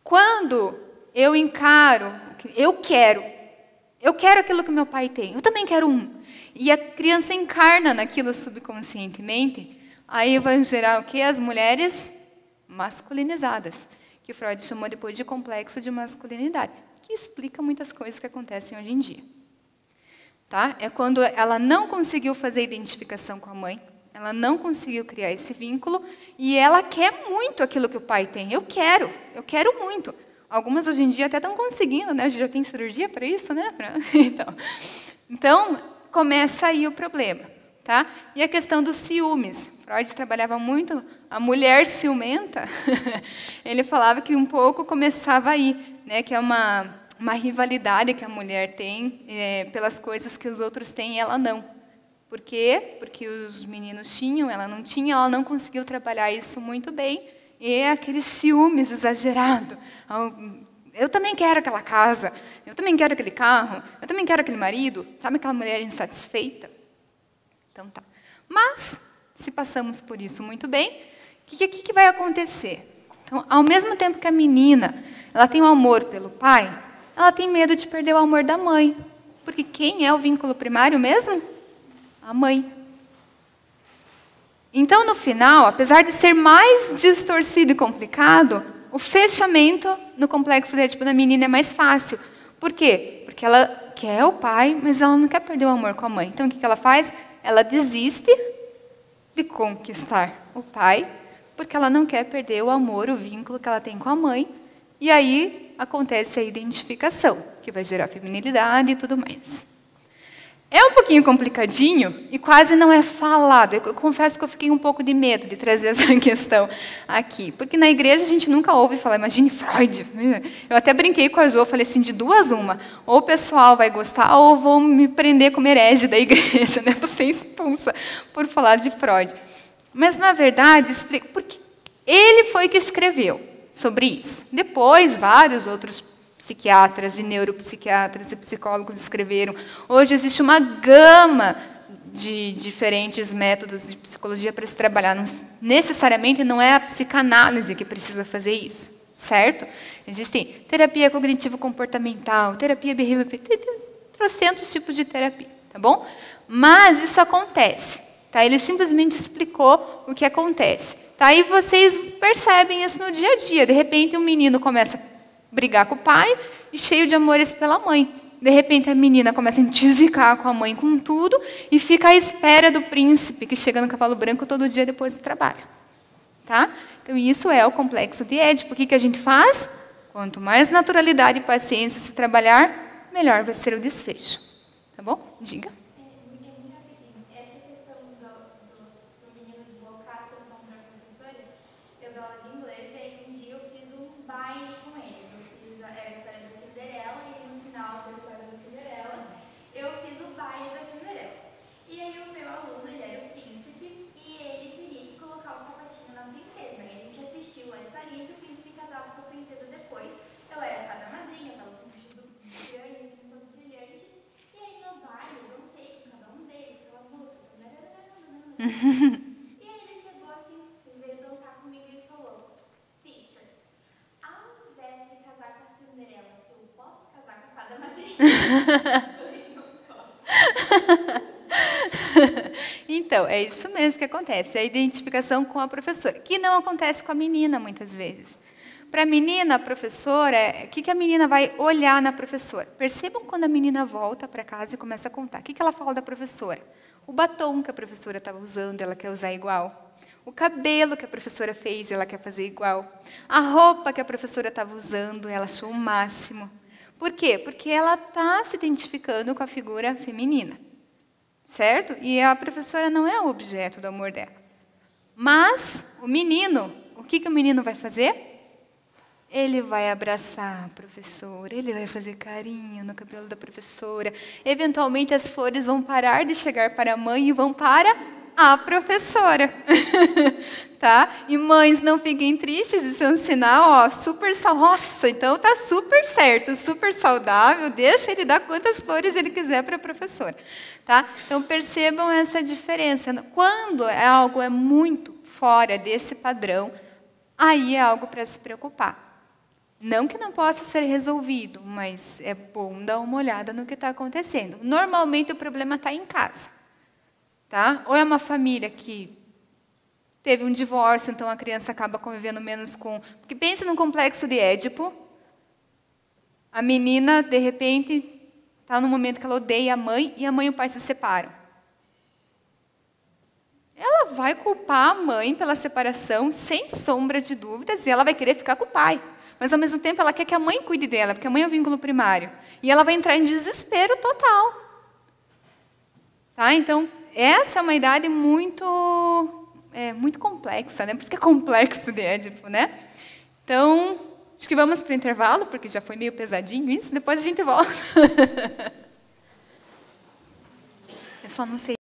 Quando eu encaro, eu quero aquilo que meu pai tem. Eu também quero um. E a criança encarna naquilo subconscientemente, aí vai gerar o quê? As mulheres masculinizadas, que Freud chamou depois de complexo de masculinidade, que explica muitas coisas que acontecem hoje em dia. Tá? É quando ela não conseguiu fazer identificação com a mãe, ela não conseguiu criar esse vínculo, e ela quer muito aquilo que o pai tem. Eu quero muito. Algumas hoje em dia até estão conseguindo, né? Já tem cirurgia para isso, né? Então, começa aí o problema. Tá? E a questão dos ciúmes. Freud trabalhava muito a mulher ciumenta. Ele falava que um pouco começava aí, né? Que é uma rivalidade que a mulher tem pelas coisas que os outros têm e ela não. Por quê? Porque os meninos tinham, ela não tinha, ela não conseguiu trabalhar isso muito bem. E é aquele ciúmes exagerado. Eu também quero aquela casa, eu também quero aquele carro, eu também quero aquele marido. Sabe aquela mulher insatisfeita? Então tá. Mas, se passamos por isso muito bem, o que vai acontecer? Então, ao mesmo tempo que a menina ela tem o amor pelo pai, ela tem medo de perder o amor da mãe. Porque quem é o vínculo primário mesmo? A mãe. Então, no final, apesar de ser mais distorcido e complicado, o fechamento no complexo de Édipo da menina é mais fácil. Por quê? Porque ela quer o pai, mas ela não quer perder o amor com a mãe. Então, o que ela faz? Ela desiste de conquistar o pai, porque ela não quer perder o amor, o vínculo que ela tem com a mãe. E aí acontece a identificação, que vai gerar feminilidade e tudo mais. É um pouquinho complicadinho e quase não é falado. Eu confesso que eu fiquei um pouco de medo de trazer essa questão aqui. Porque na igreja a gente nunca ouve falar, imagine Freud. Eu até brinquei com a Jo, falei assim, de duas uma. Ou o pessoal vai gostar, ou vão me prender como herege da igreja, né? Você expulsa por falar de Freud. Mas, na verdade, explico, porque ele foi que escreveu sobre isso. Depois, vários outros psiquiatras e neuropsiquiatras e psicólogos escreveram. Hoje existe uma gama de diferentes métodos de psicologia para se trabalhar. Necessariamente não é a psicanálise que precisa fazer isso, certo? Existem terapia cognitivo-comportamental, terapia behavioral, tem trocentos tipos de terapia, tá bom? Mas isso acontece, tá? Ele simplesmente explicou o que acontece. Tá? E vocês percebem isso no dia a dia. De repente, um menino começa a brigar com o pai e cheio de amores pela mãe. De repente, a menina começa a entisicar com a mãe com tudo e fica à espera do príncipe que chega no cavalo branco todo dia depois do trabalho. Tá? Então, isso é o complexo de Édipo. O que a gente faz? Quanto mais naturalidade e paciência se trabalhar, melhor vai ser o desfecho. Tá bom? Diga. E aí ele chegou assim, veio dançar comigo e ele falou, teacher, ao invés de casar com a Cinderela, eu posso casar com a fada madrinha? Então, é isso mesmo que acontece, é a identificação com a professora, que não acontece com a menina muitas vezes. Para a menina, a professora, o que a menina vai olhar na professora? Percebam quando a menina volta para casa e começa a contar. O que ela fala da professora? O batom que a professora estava usando, ela quer usar igual. O cabelo que a professora fez, ela quer fazer igual. A roupa que a professora estava usando, ela achou o máximo. Por quê? Porque ela está se identificando com a figura feminina. Certo? E a professora não é o objeto do amor dela. Mas o menino, o que o menino vai fazer? Ele vai abraçar a professora, ele vai fazer carinho no cabelo da professora. Eventualmente, as flores vão parar de chegar para a mãe e vão para a professora. Tá? E mães, não fiquem tristes, isso é um sinal, ó, super nossa, então tá super certo, super saudável, deixa ele dar quantas flores ele quiser para a professora. Tá? Então, percebam essa diferença. Quando algo é muito fora desse padrão, aí é algo para se preocupar. Não que não possa ser resolvido, mas é bom dar uma olhada no que está acontecendo. Normalmente, o problema está em casa. Tá? Ou é uma família que teve um divórcio, então a criança acaba convivendo menos com... Porque pense num complexo de Édipo. A menina, de repente, está num momento que ela odeia a mãe e a mãe e o pai se separam. Ela vai culpar a mãe pela separação, sem sombra de dúvidas, e ela vai querer ficar com o pai. Mas, ao mesmo tempo, ela quer que a mãe cuide dela, porque a mãe é o vínculo primário. E ela vai entrar em desespero total. Tá? Então, essa é uma idade muito complexa, né? Por isso que é complexo de Édipo, né? Então, acho que vamos para o intervalo, porque já foi meio pesadinho isso, depois a gente volta. Eu só não sei.